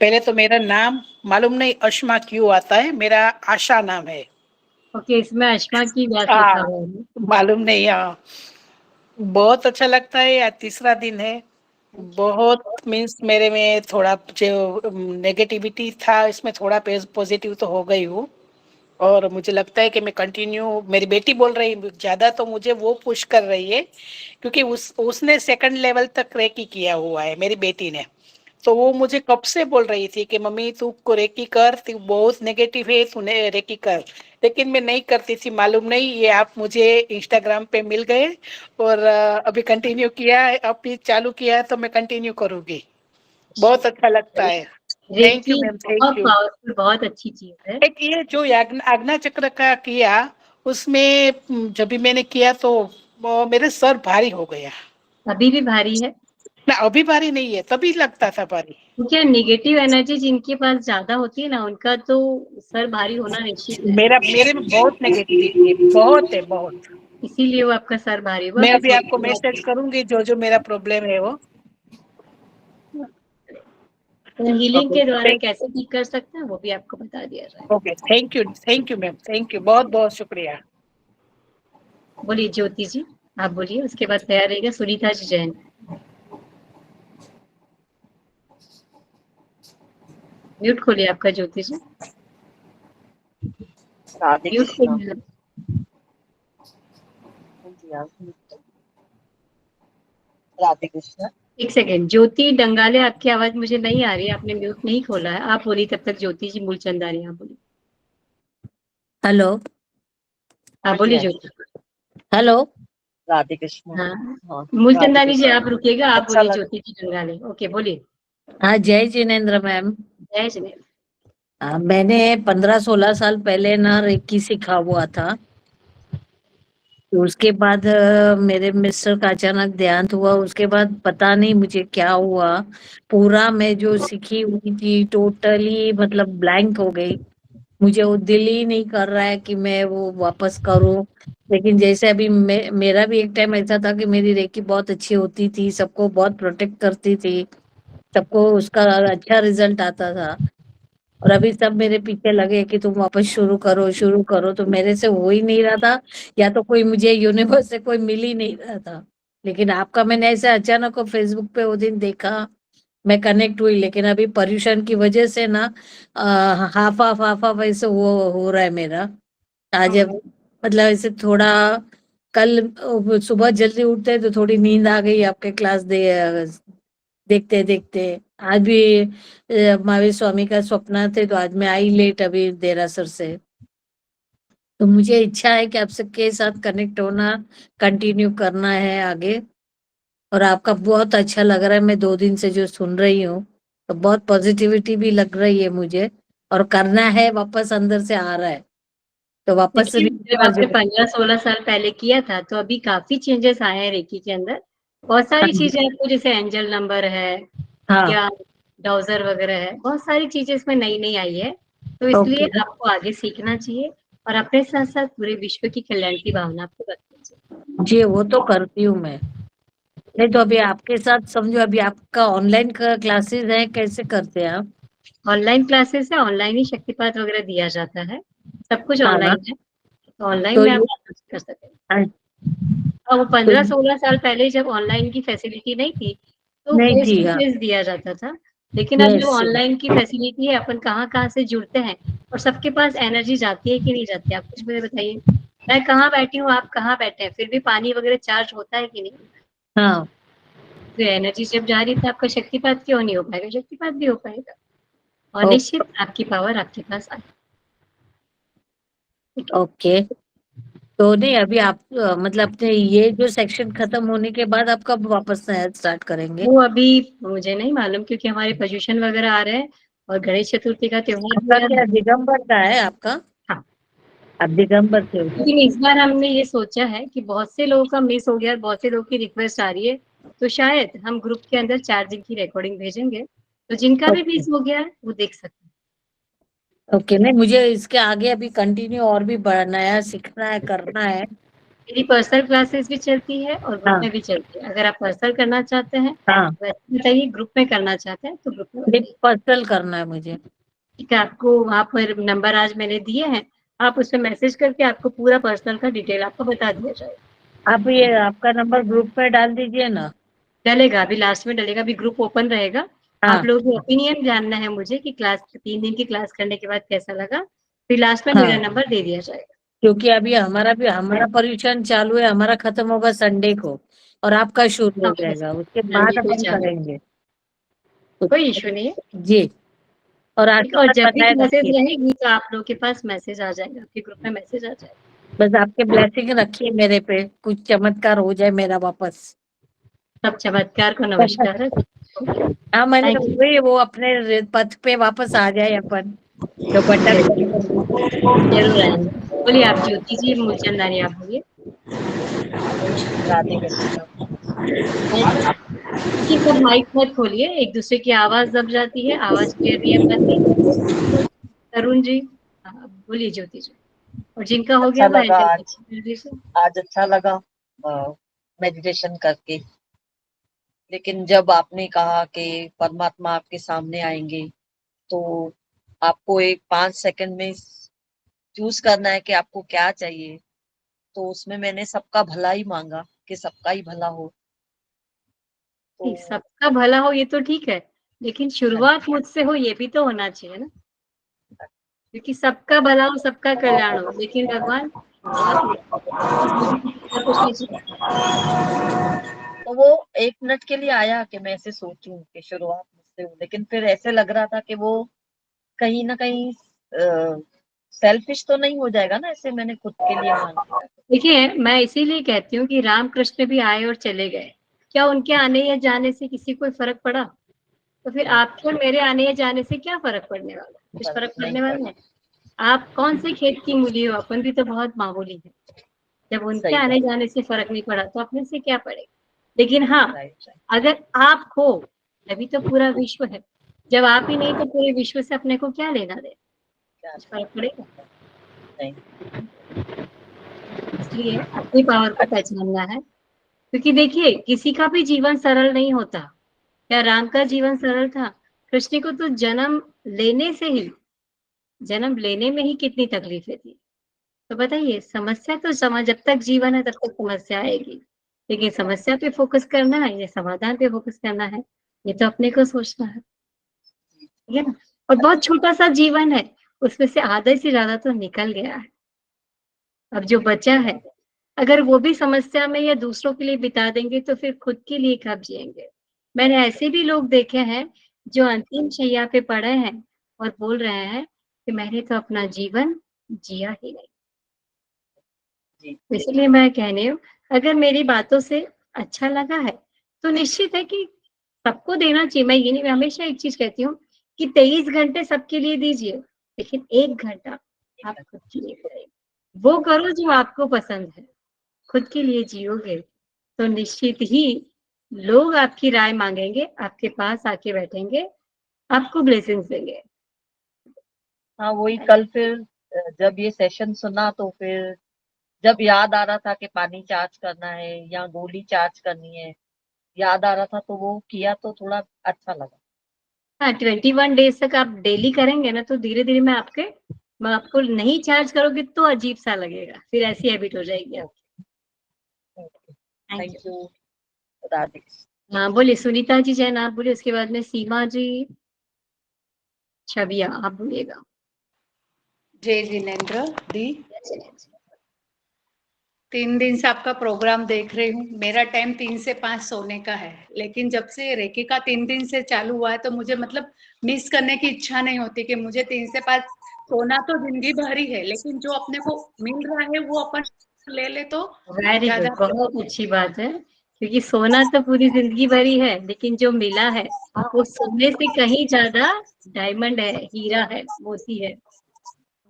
पहले तो मेरा नाम मालूम नहीं अश्मा क्यों आता है, मेरा आशा नाम है। ओके, इसमें अश्मा की व्यास लिखा हाँ, हुआ है। मालूम नहीं। हाँ, बहुत अच्छा लगता है, आज तीसरा दिन है। बहुत मीन्स मेरे में थोड़ा जो नेगेटिविटी था, इसमें थोड़ा पॉजिटिव तो हो गई हूँ। और मुझे लगता है कि मैं कंटिन्यू, मेरी बेटी बोल रही ज्यादा तो मुझे वो पुश कर रही है, क्योंकि उसने सेकंड लेवल तक रेकी किया हुआ है मेरी बेटी ने। तो वो मुझे कब से बोल रही थी कि मम्मी तू को रेकी कर, तू बहुत नेगेटिव है, तूने रेकी कर। लेकिन मैं नहीं करती थी, मालूम नहीं ये आप मुझे इंस्टाग्राम पे मिल गए और अभी कंटिन्यू किया है, अभी चालू किया है तो मैं कंटिन्यू करूंगी। बहुत अच्छा लगता है। थैंक यू रेकी मैम, बहुत थैंक यू। पावरफुल, बहुत अच्छी चीज है। एक ये जो आज्ञा चक्र का किया, उसमें जब भी मैंने किया तो वो मेरे सर भारी हो गया। अभी भी भारी है, ना अभी भारी नहीं है, तभी लगता था भारी। क्योंकि नेगेटिव एनर्जी जिनके पास ज्यादा होती है ना, उनका तो सर भारी होना निश्चित है। मेरे में बहुत नेगेटिविटी है, बहुत है बहुत। इसीलिए वो आपका सर भारी हुआ। मैं अभी आपको मैसेज करूंगी जो जो मेरा प्रॉब्लम है वो। तो हीलिंग ओके के द्वारा थैंक कैसे ठीक कर सकते हैं वो भी आपको बता दिया जाए। Okay thank you ma'am, thank you, बहुत बहुत शुक्रिया। बोलिए ज्योति जी आप बोलिए, उसके बाद तैयार रहेगा सुनीता जी जैन। म्यूट खोलिए आपका ज्योति जी, राधे म्यूट कृष्णा। खोलिए। राधे कृष्णा। एक सेकेंड, ज्योति डंगाले आपकी आवाज मुझे नहीं आ रही है, आपने म्यूट नहीं खोला है, आप बोलिए तब तक। ज्योति जी मूलचंदानी आप बोलिए। हेलो। आप बोलिए ज्योति। हेलो। राधे कृष्णा। हाँ, हाँ, मूलचंदानी जी आप रुकिएगा, आप अच्छा बोलिए लग ज्योति जी डंगाले। ओके बोलिए। हाँ, जय जिनेंद्र मैम। जय श्री। मैंने 15-16 साल पहले ना रेकी सीखा हुआ था। तो उसके बाद मेरे मिस्टर का अचानक देहांत हुआ, उसके बाद पता नहीं मुझे क्या हुआ, पूरा मैं जो सीखी हुई थी टोटली मतलब ब्लैंक हो गई। मुझे वो दिल ही नहीं कर रहा है कि मैं वो वापस करूं। लेकिन जैसे अभी मेरा भी एक टाइम ऐसा था कि मेरी रेकी बहुत अच्छी होती थी, सबको बहुत प्रोटेक्ट करती थी, सबको उसका अच्छा रिजल्ट आता था। और अभी सब मेरे पीछे लगे कि तुम वापस शुरू करो, तो मेरे से हो ही नहीं रहा था, या तो कोई मुझे यूनिवर्स से कोई मिल ही नहीं रहा था। लेकिन आपका मैंने ऐसे अचानक फेसबुक पे वो दिन देखा, मैं कनेक्ट हुई। लेकिन अभी पर्यूषण की वजह से ना हाफ हाफ ऐसे हो रहा है मेरा। आज मतलब ऐसे थोड़ा कल सुबह जल्दी उठते हैं तो थोड़ी नींद आ गई आपके क्लास देखते देखते। आज भी महावीर स्वामी का स्वप्न थे तो आज मैं आई लेट अभी देरासर से। तो मुझे इच्छा है कि आप सबके साथ कनेक्ट होना, कंटिन्यू करना है आगे। और आपका बहुत अच्छा लग रहा है, मैं 2 दिन से जो सुन रही हूँ तो बहुत पॉजिटिविटी भी लग रही है मुझे, और करना है, वापस अंदर से आ रहा है तो वापस देखिए, जब आपने recharge 15-16 साल पहले किया था तो अभी काफी चेंजेस आए हैं रेकी के अंदर। बहुत सारी हाँ चीजें आपको, जैसे एंजल नंबर है हाँ या डाउजर वगैरह है, बहुत सारी चीजें इसमें नई नई आई है। तो इसलिए ओके आपको आगे सीखना चाहिए और अपने साथ साथ पूरे विश्व की कल्याण की भावना आपको रखनी चाहिए। जी, वो तो करती हूँ मैं। नहीं तो अभी आपके साथ समझो, अभी आपका ऑनलाइन क्लासेस है, कैसे करते हैं आप? ऑनलाइन क्लासेस है, ऑनलाइन ही शक्तिपात वगैरह दिया जाता है, सब कुछ हाँ ऑनलाइन है, तो ऑनलाइन तो में आप ये कर सकते हैं। हाँ, और वो तो 15-16 साल पहले जब ऑनलाइन की फैसिलिटी नहीं थी तो नहीं फेस थी। टू हाँ फेस दिया जाता था, लेकिन अब जब यस ऑनलाइन की फैसिलिटी है, अपन कहाँ कहाँ से जुड़ते हैं और सबके पास एनर्जी जाती है कि नहीं जाती है, आप कुछ मुझे बताइए। मैं कहाँ बैठी हूँ, आप कहाँ बैठे हैं, फिर भी पानी वगैरह चार्ज होता है कि नहीं? हाँ तो एनर्जी जब जा रही है तो आपका शक्तिपात क्यों नहीं हो पाएगा? शक्तिपात भी हो पाएगा और ओ- निश्चित आपकी पावर आपके पास आए। ओके। तो नहीं अभी आप मतलब अपने ये जो सेक्शन खत्म होने के बाद आप कब वापस नया स्टार्ट करेंगे? वो अभी मुझे नहीं मालूम, क्योंकि हमारे पोल्यूशन वगैरह आ रहे हैं और गणेश चतुर्थी का त्योहार भी आपका आ रहा क्या है। दिगंबर का है आपका? हाँ, आप दिगंबर से हो क्या? लेकिन इस बार हमने ये सोचा है कि बहुत से लोगों का मिस हो गया, बहुत से लोगों की रिक्वेस्ट आ रही है, तो शायद हम ग्रुप के अंदर 4 दिन की रिकॉर्डिंग भेजेंगे, तो जिनका भी ओके मिस हो गया है वो देख सकते हैं। ओके। नहीं मुझे इसके आगे अभी कंटिन्यू और भी नया सीखना है, करना है। मेरी पर्सनल क्लासेस भी चलती है और ग्रुप हाँ में भी चलती है। अगर आप पर्सनल करना चाहते हैं हाँ, वैसे बताइए, ग्रुप में करना चाहते हैं तो ग्रुप में नहीं बताइए। पर्सनल करना है मुझे। ठीक है, आपको वहाँ पर नंबर आज मैंने दिए हैं, आप उसमें मैसेज करके आपको पूरा पर्सनल का डिटेल आपको बता दिया जाएगा। आप ये आपका नंबर ग्रुप में डाल दीजिए ना। डलेगा, अभी लास्ट में डलेगा, अभी ग्रुप ओपन रहेगा। आप हाँ लोगों की ओपिनियन जानना है मुझे कि क्लास 3 दिन की क्लास करने के बाद कैसा लगा, फिर लास्ट में मेरा हाँ, नंबर दे दिया जाएगा। क्योंकि अभी हमारा परीक्षण चालू है, हमारा खत्म होगा संडे को और आपका शुरू हो जाएगा, उसके बाद मंडे को अपन चालू, करेंगे। कोई इशू नहीं है। जी, और ठीक है, और आशीर्वाद जब भी बनाए क्लासेस रखिए। रहेगी तो आप लोगों के पास मैसेज आ जाएगा, आपके ग्रुप में मैसेज आ जाएगा। बस आपके ब्लेसिंग रखिए मेरे पे, कुछ चमत्कार हो जाए मेरा वापस। सब चमत्कार को नमस्कार है। हाँ मैंने थैंक यू। वही, वो अपने पथ पे वापस आ जाए अपन, जो बटन जरूर आएंगे। बोलिए आप ज्योति जी मूलचंदानी, आप बोलिए। राधे कृष्ण। देखिए, सब माइक मत खोलिए, एक दूसरे की आवाज दब जाती है, आवाज क्लियर नहीं आ पाती। तरुण जी, बोलिए ज्योति जी। और जिनका हो अच्छा गया वो लगा हैंडल आज, कीजिए। आज अच्छा लगा मेडिटेशन करके। लेकिन जब आपने कहा कि परमात्मा आपके सामने आएंगे, तो आपको एक 5 सेकंड में चूज करना है कि आपको क्या चाहिए। तो उसमें मैंने सबका भला ही मांगा कि सबका ही भला हो। तो सबका भला हो ये तो ठीक है, लेकिन हाँ जी, शुरुआत मुझसे हो ये भी तो होना चाहिए ना, क्योंकि सबका भला हो सबका कल्याण हो, लेकिन भगवान शुरुआत मुझसे, इसमें भी किसी का कुछ नहीं चाहिए। तो वो 1 मिनट के लिए आया कि मैं ऐसे सोचूं कि शुरुआत मुझसे हो, लेकिन फिर ऐसे लग रहा था कि वो कहीं ना कहीं सेल्फिश तो नहीं हो जाएगा ना, ऐसे मैंने खुद के लिए मांग लिया। देखिए, मैं इसीलिए कहती हूँ कि राम कृष्ण भी आए और चले गए, क्या उनके आने या जाने से किसी को फर्क पड़ा? तो फिर आपके और मेरे आने या जाने से क्या फर्क पड़ने वाला है? कुछ फर्क नहीं पड़ने वाला है? आप कौन से खेत की मूली हो, अपन भी तो बहुत मामूली है। जब उनके सही आने बात। जाने से फर्क नहीं पड़ा तो अपने से क्या पड़ेगा? लेकिन हाँ, राइट राइट। अगर आप हो तभी तो पूरा विश्व है, जब आप ही नहीं तो पूरे विश्व से अपने को क्या लेना देना? क्या कुछ फर्क पड़ेगा? नहीं। इसलिए अपनी पावर को पहचानना है, क्योंकि देखिए किसी का भी जीवन सरल नहीं होता। क्या राम का जीवन सरल था? कृष्ण को तो जन्म लेने में ही कितनी तकलीफें थी। तो बताइए, समस्या तो जब तक जीवन है तब तक समस्या आएगी, लेकिन समस्या पे फोकस करना है या समाधान पे फोकस करना है, ये तो अपने को सोचना है, ठीक है ना? और बहुत छोटा सा जीवन है, उसमें से आधे से ज्यादा तो निकल गया है, अब जो बचा है अगर वो भी समस्या में या दूसरों के लिए बिता देंगे तो फिर खुद के लिए कब जिएंगे। मैंने ऐसे भी लोग देखे हैं जो अंतिम शैया पे पड़े हैं और बोल रहे हैं कि मैंने तो अपना जीवन जिया ही नहीं। जी इसलिए मैं कह रही हूँ, अगर मेरी बातों से अच्छा लगा है, तो निश्चित है कि सबको देना चाहिए। मैं ये नहीं, मैं हमेशा एक चीज़ कहती हूँ कि 23 घंटे सबके लिए दीजिए, लेकिन 1 घंटा आप खुद के लिए करिए। वो करो जो आपको पसंद है। खुद के लिए जियोगे, तो निश्चित ही लोग आपकी राय माँगेंगे, आपके पास आके बैठेंगे, आपको ब्लेसिंग्स देंगे। हाँ वही कल फिर जब ये सेशन सुना तो फिर जब याद आ रहा था कि पानी चार्ज करना है या गोली चार्ज करनी है, याद आ रहा था तो वो किया तो थोड़ा अच्छा लगा। हाँ, 21 डेज़ तक आप डेली करेंगे ना, तो धीरे-धीरे मैं आपको नहीं चार्ज करोगे तो अजीब-सा लगेगा, फिर ऐसी हैबिट हो जाएगी आपकी। Thank thank you. यू। खुदा हाफिज़। हाँ, बोलिए सुनीता जी जैन आप बोलिए, उसके बाद में सीमा जी, छविया आप बोलिएगा। जय जिनेन्द्र दी। जय 3 दिन से आपका प्रोग्राम देख रही हूँ। मेरा टाइम 3 से 5 सोने का है, लेकिन जब से रेकी का 3 दिन से चालू हुआ है तो मुझे मतलब मिस करने की इच्छा नहीं होती कि मुझे 3 से 5 सोना तो जिंदगी भर ही है, लेकिन जो अपने को मिल रहा है वो अपन ले ले तो वेरी गुड, ज्यादा। बहुत अच्छी बात है, क्योंकि सोना तो पूरी ज़िंदगी भर ही है, लेकिन जो मिला है, वो सोने से कहीं ज़्यादा डायमंड है, हीरा है, मोती है।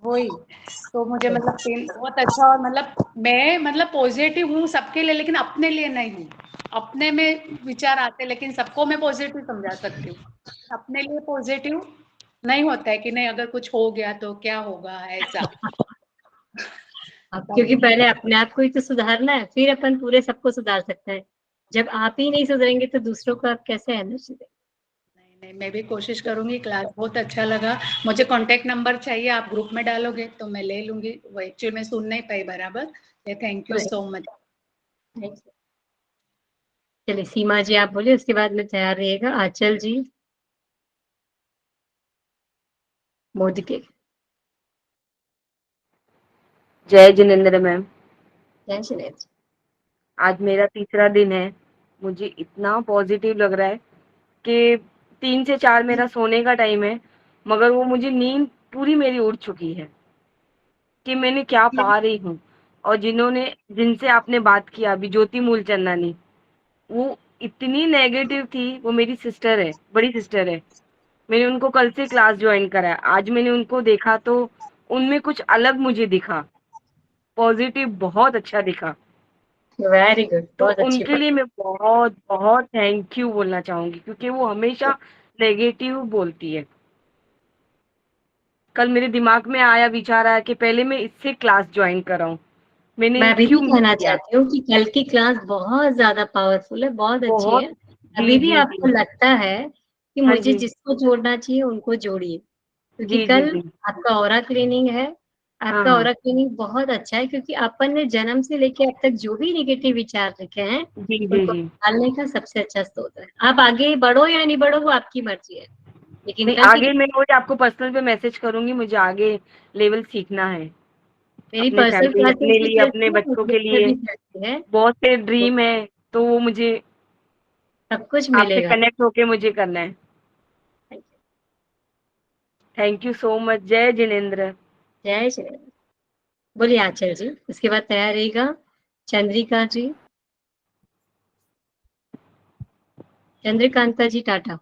वही तो मुझे मतलब बहुत अच्छा, और मतलब मैं मतलब पॉजिटिव हूँ सबके लिए, लेकिन अपने लिए नहीं हूँ। अपने में विचार आते लेकिन सबको मैं पॉजिटिव समझा सकती हूँ, अपने लिए पॉजिटिव नहीं होता है कि नहीं अगर कुछ हो गया तो क्या होगा ऐसा। अब क्योंकि पहले अपने आप को ही तो सुधारना है, फिर अपन पूरे सबको सुधार सकते हैं। जब आप ही नहीं सुधरेंगे तो दूसरों को आप कैसे एनर्जी देंगे? नहीं मैं भी कोशिश करूंगी। क्लास बहुत अच्छा लगा। मुझे कांटेक्ट नंबर चाहिए, आप ग्रुप में डालोगे तो मैं ले लूंगी। वो एक्चुअली मैं सुन नहीं पाई बराबर। Thank you so much. चलिए सीमा जी आप बोलिए, उसके बाद में तैयार रहिएगा। आंचल जी, मोदी के। जय जिनेन्द्र मैम। जय श्री राम। आज मेरा तीसरा दिन है। मुझे इतना पॉजिटिव लग रहा है कि 3 से 4 मेरा सोने का टाइम है, मगर वो मुझे नींद पूरी मेरी उड़ चुकी है कि मैंने क्या पा रही हूँ। और जिनसे आपने बात किया अभी, ज्योति मूलचंदानी, वो इतनी नेगेटिव थी। वो मेरी सिस्टर है, बड़ी सिस्टर है। मैंने उनको कल से क्लास ज्वाइन करा है। आज मैंने उनको देखा तो उनमें कुछ अलग मुझे दिखा, पॉजिटिव बहुत अच्छा दिखा। वेरी गुड, तो बहुत अच्छी उनके बात। लिए मैं बहुत बहुत थैंक यू बोलना चाहूंगी, क्योंकि वो हमेशा नेगेटिव बोलती है। कल मेरे दिमाग में आया, विचार आया कि पहले मैं इससे क्लास ज्वाइन कराऊं। मैंने मैं अभी भी क्यों मिस कहना किया? चाहती हूँ कि कल की क्लास बहुत ज़्यादा पावरफुल है, बहुत अच्छी बहुत। है। अभी जी भी जी आपको जी। लगता है कि हाँ मुझे जी। जिसको जोड़ना चाहिए उनको जोड़िए, क्योंकि जी जी कल जी। आपका ऑरा क्लीनिंग है। हाँ आपका हाँ। ऑरा क्लीनिंग बहुत अच्छा है, क्योंकि अपन ने जन्म से लेके अब तक जो भी नेगेटिव विचार रखे हैं, जी जी उनको जी। निकालने का सबसे अच्छा स्रोत है। आप आगे बढ़ो या नहीं बढ़ो वो आपकी मर्जी है, लेकिन नहीं, कल की आगे मैं रोज आपको पर्सनल पे मैसेज करूंगी। मुझे आगे लेवल सीखना है, मेरी अपने पर्सनल फैमिली, क्लासेस अपने भी लिए, अपने चलती है, बच्चों के ग्रुप में लिए। भी चलती है, बहुत से तो ड्रीम है, तो वो मुझे सब कुछ आपसे मिलेगा। कनेक्ट होके मुझे करना है। Thank you so much. जय जिनेन्द्र। जय श्री राम। बोलिए आंचल जी, उसके बाद तैयार रहेगा चंद्रिका जी, चंद्रकांता जी टाटा।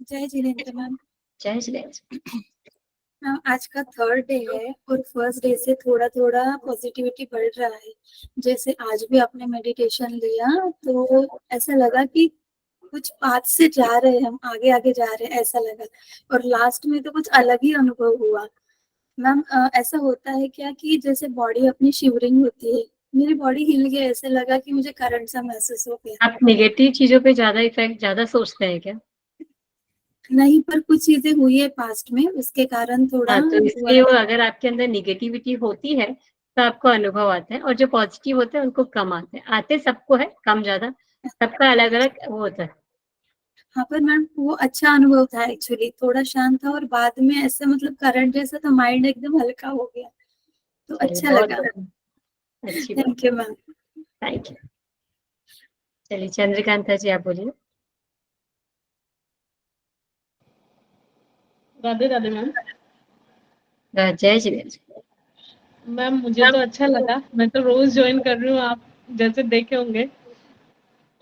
जय जिनेन्द्र मैम। जय श्री राम। मैम आज का 3rd डे है और फर्स्ट डे से थोड़ा थोड़ा पॉजिटिविटी बढ़ रहा है। जैसे आज भी आपने मेडिटेशन लिया तो ऐसा लगा कि कुछ पाथ से जा रहे हैं, हम आगे आगे जा रहे हैं ऐसा लगा। और लास्ट में तो कुछ अलग ही अनुभव हुआ। मैम ऐसा होता है क्या कि जैसे बॉडी अपनी शिवरिंग होती है, मेरी बॉडी हिल गई, ऐसे लगा कि मुझे करंट सा महसूस हो गया। आप नेगेटिव चीजों पे ज्यादा सोचते हैं क्या? नहीं, पर कुछ चीजें हुई है पास्ट में, उसके कारण थोड़ा हाँ, तो हुआ इसलिए वो है। अगर आपके अंदर नेगेटिविटी होती है तो आपको अनुभव आता है, और जो पॉजिटिव होते हैं उनको कम आते सबको है, कम ज्यादा सबका अलग अलग वो होता है। हाँ, पर मैम वो अच्छा अनुभव था एक्चुअली, थोड़ा शांत था और बाद में ऐसे मतलब करंट जैसा था, माइंड एकदम हल्का हो गया, तो चलिए अच्छा बहुत लगा। अच्छी बात। Thank you ma'am. Thank you. चलिए चंद्रकांता जी आप बोलिए। राधे राधे मैम। जय श्री राधे। मैम मुझे तो अच्छा लगा, मैं तो रोज ज्वाइन कर रही हूँ, आप जैसे देखे होंगे।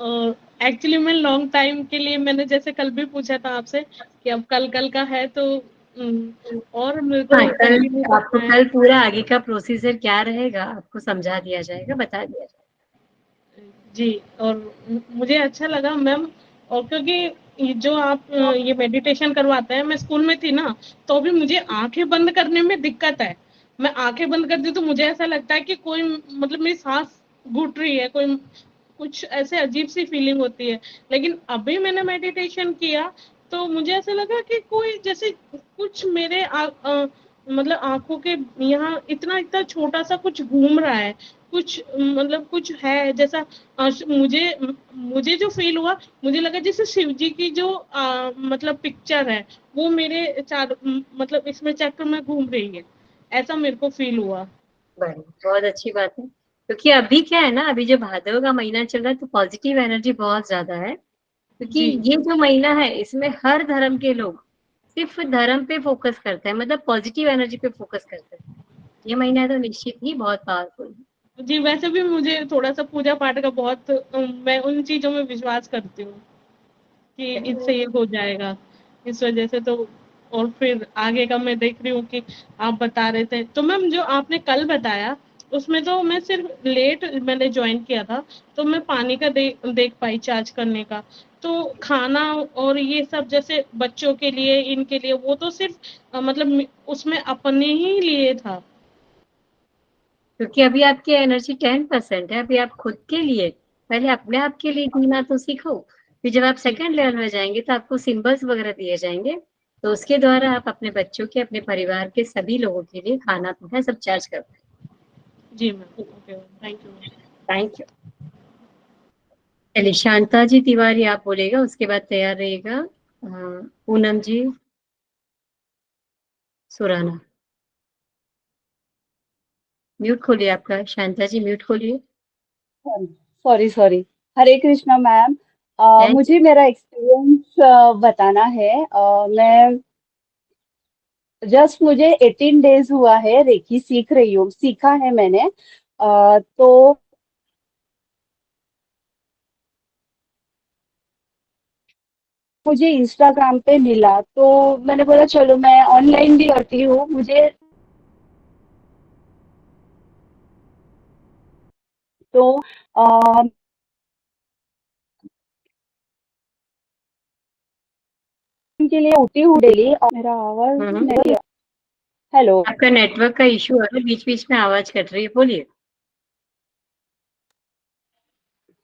और एक्चुअली मैं लॉन्ग टाइम के लिए मैंने जैसे कल भी पूछा था आपसे कि अब कल का है तो और मेरे को हाँ, कल कंटिन्यू आपको करना है। कल पूरा आगे का प्रोसीजर क्या रहेगा आपको समझा दिया जाएगा, बता दिया जाएगा। जी, और मुझे अच्छा लगा मैम। और क्योंकि ये जो आप ये मेडिटेशन करवाते हैं, मैं स्कूल में थी ना, तो भी मुझे आंखें बंद करने में दिक्कत है। मैं आंखें बंद करती हूँ तो मुझे ऐसा लगता है कि कोई मतलब मेरी सांस घुट रही है, कोई कुछ ऐसे अजीब सी फीलिंग होती है। लेकिन अभी मैंने मेडिटेशन किया तो मुझे ऐसा लगा कि कोई जैसे कुछ मेरे मतलब आंखों के यहाँ इतना इतना छोटा सा कुछ घूम रहा है, कुछ मतलब कुछ है जैसा। मुझे मुझे जो फील हुआ, मुझे लगा जैसे शिव जी की जो मतलब पिक्चर है वो मेरे मतलब इसमें चक्र में घूम रही है, ऐसा मेरे को फील हुआ। बहुत अच्छी बात है, क्योंकि अभी क्या है ना, अभी जो भादव का महीना चल रहा है तो पॉजिटिव एनर्जी बहुत ज्यादा है, क्योंकि जी। ये जो महीना है इसमें हर धर्म के लोग सिर्फ धर्म पे फोकस करते हैं, मतलब पॉजिटिव एनर्जी पे फोकस करते हैं। ये महीना तो निश्चित ही बहुत पावरफुल है। जी, वैसे भी मुझे थोड़ा-सा पूजा-पाठ का बहुत मैं उन चीज़ों में विश्वास करती हूँ कि इससे ये हो जाएगा। इस वज़ह से तो और फिर आगे का मैं देख रही हूँ कि आप बता रहे थे। तो मैम जो आपने कल बताया, उसमें तो मैं सिर्फ़ लेट मैंने जॉइन किया था, तो मैं पानी का देख पाई चार्ज करने का। तो खाना और ये सब जैसे बच्चों के लिए, इनके लिए वो तो सिर्फ़ मतलब उसमें अपने ही लिए था। क्योंकि अभी आपकी एनर्जी 10% है, अभी आप खुद के लिए, पहले अपने आप के लिए जीना तो सीखो, फिर जब आप सेकंड लेवल में जाएंगे तो आपको सिंबल्स वगैरह दिए जाएंगे, तो उसके द्वारा आप अपने बच्चों के, अपने परिवार के सभी लोगों के लिए खाना पीना सब चार्ज कर पाए। जी ma'am, okay, thank you. Thank you. चलिए शांता जी तिवारी आप बोलेगा, उसके बाद तैयार रहेगा पूनम जी सुराना। म्यूट खोलिए आपका, शांता जी म्यूट खोलिए। Sorry sorry. Hare Krishna ma'am. Thank मुझे मेरा एक्सपीरियंस बताना है। मैं मुझे 18 डेज हुआ है, रेकी सीख रही हूँ, सीखा है मैंने। तो मुझे इंस्टाग्राम पे मिला तो मैंने बोला चलो मैं ऑनलाइन भी करती हूँ। मुझे तो के लिए उठी हूँ डेली और मेरा आवाज नहीं। हेलो। आपका नेटवर्क का इशू है, बीच बीच में आवाज कट रही है, बोलिए।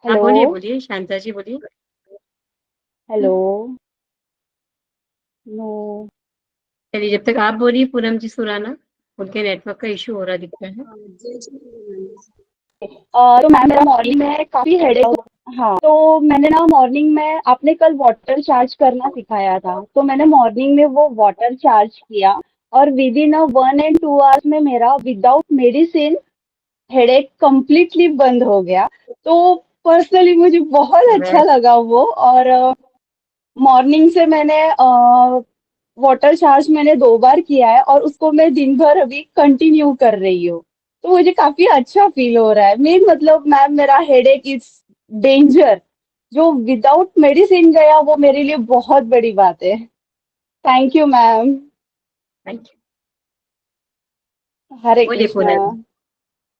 हाँ हेलो। बोलिए बोलिए, शांता जी बोलिए। हेलो। नो। चलिए जब तक आप बोलिए पूनम जी सुराना, उनके नेटवर्क का इशू हो रहा दिखता है। तो मैम मेरा मॉर्निंग में काफी हेडेक। हाँ, तो मैंने ना मॉर्निंग में, आपने कल वाटर चार्ज करना सिखाया था, तो मैंने मॉर्निंग में वो वाटर चार्ज किया और विद इन 1 and 2 आवर्स में मेरा विदाउट मेडिसिन हेडेक कंप्लीटली बंद हो गया। तो पर्सनली मुझे बहुत अच्छा लगा वो। और मॉर्निंग से मैंने वाटर चार्ज मैंने 2 बार किया है और उसको मैं दिन भर अभी कंटिन्यू कर रही हूँ। तो मुझे काफी अच्छा फील हो रहा है। मेन मतलब मैम मेरा हेडेक इज डेंजर, जो विदाउट मेडिसिन गया वो मेरे लिए बहुत बड़ी बात है। Thank you ma'am. Thank you. Hare बोलिए कृष्णा। पूनम।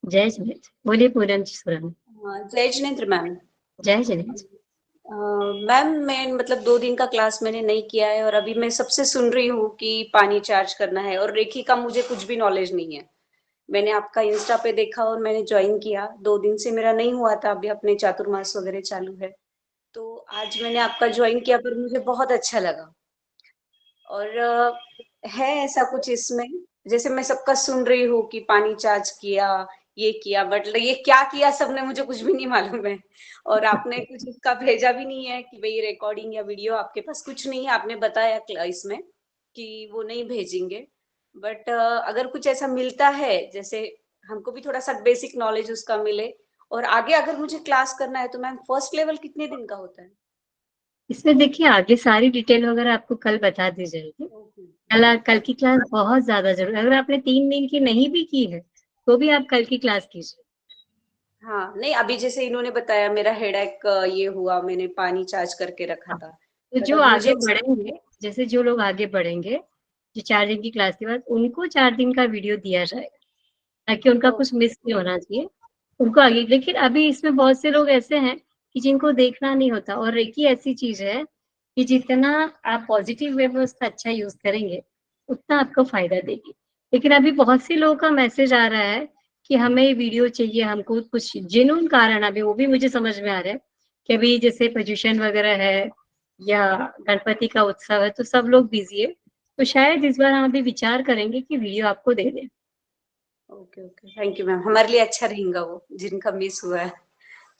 जय जिनेन्द्र, बोलिए पूनम जी सुराना। जय जिनेन्द्र मैम। जय जिनेन्द्र। मैम मैं मतलब 2 दिन का क्लास मैंने नहीं किया है और अभी मैं सबसे सुन रही हूँ कि पानी चार्ज करना है और रेखी का मुझे कुछ भी नॉलेज नहीं है। मैंने आपका इंस्टा पे देखा और मैंने ज्वाइन किया। 2 दिन से मेरा नहीं हुआ था, अभी अपने चातुर्मास वगैरह चालू है, तो आज मैंने आपका ज्वाइन किया पर मुझे बहुत अच्छा लगा। और है ऐसा कुछ इसमें, जैसे मैं सबका सुन रही हूँ कि पानी चार्ज किया, ये किया, बट ये क्या किया सबने मुझे कुछ भी नहीं मालूम है। और आपने कुछ इसका भेजा भी नहीं है कि भाई रिकॉर्डिंग या वीडियो आपके पास कुछ नहीं है। आपने बताया इसमें कि वो नहीं भेजेंगे, बट अगर कुछ ऐसा मिलता है जैसे हमको भी थोड़ा सा बेसिक नॉलेज उसका मिले। और आगे अगर मुझे क्लास करना है तो मैम फर्स्ट लेवल कितने दिन का होता है? इसमें देखिए आगे सारी डिटेल वगैरह आपको कल बता दी जाएगी। कल की क्लास बहुत ज्यादा जरूरी है। अगर आपने 3 दिन की नहीं भी की है तो भी आप कल की क्लास कीजिए। हाँ, नहीं अभी जैसे इन्होंने बताया मेरा हेडेक ये हुआ, मैंने पानी चार्ज करके रखा था। तो बट जो अब आगे मुझे बढ़ेंगे, जैसे जो लोग आगे बढ़ेंगे, जो 4 दिन की क्लास के बाद उनको 4 दिन का वीडियो दिया जाएगा, ताकि उनका कुछ मिस नहीं होना चाहिए। उनको आगे, लेकिन अभी इसमें बहुत से लोग ऐसे हैं कि जिनको देखना नहीं होता। और रेकी ऐसी चीज है कि जितना आप पॉजिटिव वे में उसका अच्छा यूज करेंगे उतना आपको फायदा देगी। लेकिन अभी बहुत से लोगों का मैसेज आ रहा है कि हमें वीडियो चाहिए, हमको कुछ जेन्युइन कारण अभी वो भी मुझे समझ में आ रहा है कि अभी जैसे पोजीशन वगैरह है या गणपति का उत्सव है तो सब लोग बिजी है। तो शायद इस बार हम अभी विचार करेंगे कि वीडियो आपको दे दें। Okay okay, thank you ma'am, हमारे लिए अच्छा रहेगा वो जिनका मिस हुआ है।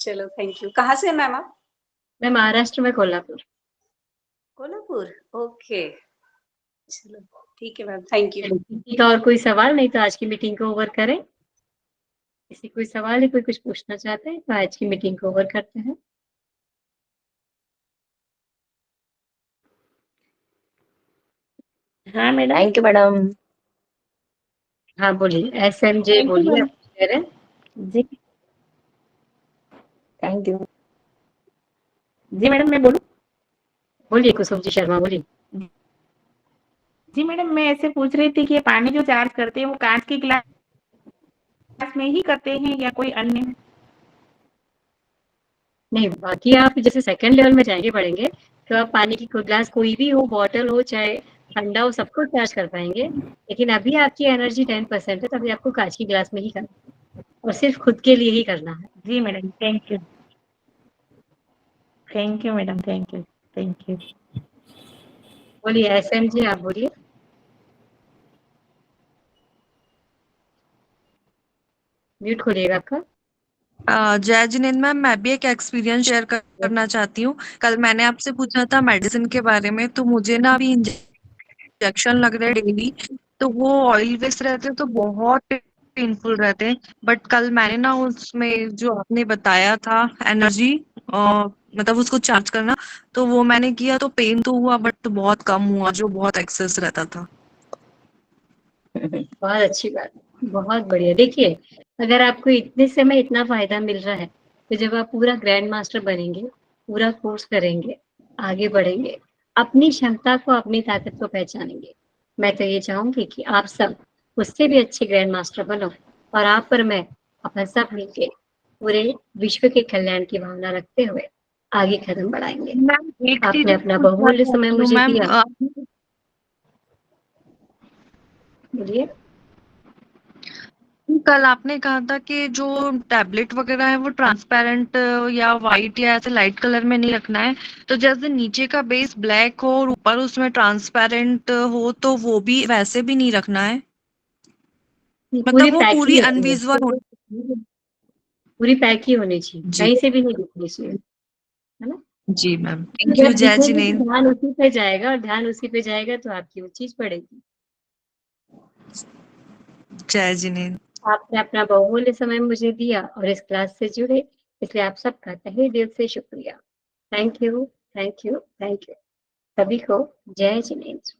चलो थैंक यू। कहाँ से है मैम आप? मैं महाराष्ट्र में कोल्हापुर। कोल्हापुर, ओके। चलो ठीक है मैम, थैंक यू। किसी का और कोई सवाल नहीं तो आज की मीटिंग को ओवर करें। किसी कोई सवाल है, कोई कुछ पूछना चाहते हैं तो आज की मीटिंग को ओवर करते हैं। हाँ मैडम। Thank you madam. हाँ बोलिए, SMJ बोलिए, आप कह रहे हैं। जी थैंक यू। जी मैडम मैं बोलूं? बोलिए कुसुम जी शर्मा, बोलिए। जी मैडम, मैं ऐसे पूछ रही थी कि ये पानी जो चार्ज करते हैं वो कांच की गिलास में ही करते हैं या कोई अन्य? नहीं, बाकी आप जैसे सेकंड लेवल में जाएंगे बढ़ेंगे तो आप पानी की ग्लास कोई भी हो, बॉटल हो चाहे ठंडा हो, सबको चार्ज कर पाएंगे। लेकिन अभी आपकी एनर्जी 10% है तो अभी आपको कांच की ग्लास में ही करना है और सिर्फ खुद के लिए ही करना है। जी madam, thank you. Thank you madam, thank you, thank you. बोलिए SMJ, आप बोलिए। म्यूट खोलिएगा आपका। जय जिनेंद्र मैम, मैं भी एक एक्सपीरियंस शेयर करना चाहती हूँ। कल मैंने आपसे पूछा था मेडिसिन के बारे में, तो मुझे ना अभी इंजेक्शन लग रहा है डेली, तो वो ऑयल बेस्ड रहते तो बहुत पेनफुल रहते। बट कल मैंने ना उसमें जो आपने बताया था एनर्जी मतलब उसको चार्ज करना, तो वो मैंने किया तो पेन तो हुआ बट बहुत कम हुआ जो बहुत एक्सेस रहता था। बहुत अच्छी बात, बहुत बढ़िया। देखिए अगर आपको इतने समय इतना फायदा मिल रहा है तो जब आप पूरा ग्रैंड मास्टर बनेंगे, पूरा कोर्स करेंगे, आगे बढ़ेंगे, अपनी क्षमता को, अपनी ताकत को पहचानेंगे, मैं तो ये चाहूंगी कि आप सब उससे भी अच्छे ग्रैंड मास्टर बनो। और आप पर मैं अपन सब मिलके पूरे विश्व के कल्याण की भावना रखते हुए आगे कदम बढ़ाएंगे। मैम एक चीज आपने अपना पूछना बहुमूल्य समय चाहती हूँ मुझे मैम, दिया। बोलिए। कल आपने कहा था कि जो टैबलेट वगैरह है वो ट्रांसपेरेंट या वाइट या ऐसे लाइट कलर में नहीं रखना है। तो जैसे नीचे का बेस ब्लैक हो और ऊपर उसमें ट्रांसपेरेंट हो तो वो भी वैसे भी नहीं रखना है, पूरी मतलब वो पैक ही पूरी होनी है, अनविजुअल हो। पूरी पैक ही होनी चाहिए, जी कहीं से भी नहीं दिखनी चाहिए, है ना। जी मैम, थैंक यू। जब जय दिखेगी तो जिनेंद्र। ध्यान उसी पे जाएगा, और ध्यान उसी पे जाएगा तो आपकी वो चीज पड़ेगी। जय जिनेंद्र। आपने अपना बहुमूल्य समय मुझे दिया और इस क्लास से जुड़े, इसलिए आप सबका तहे दिल से शुक्रिया। Thank you, thank you, thank you. सभी को जय जिनेंद्र।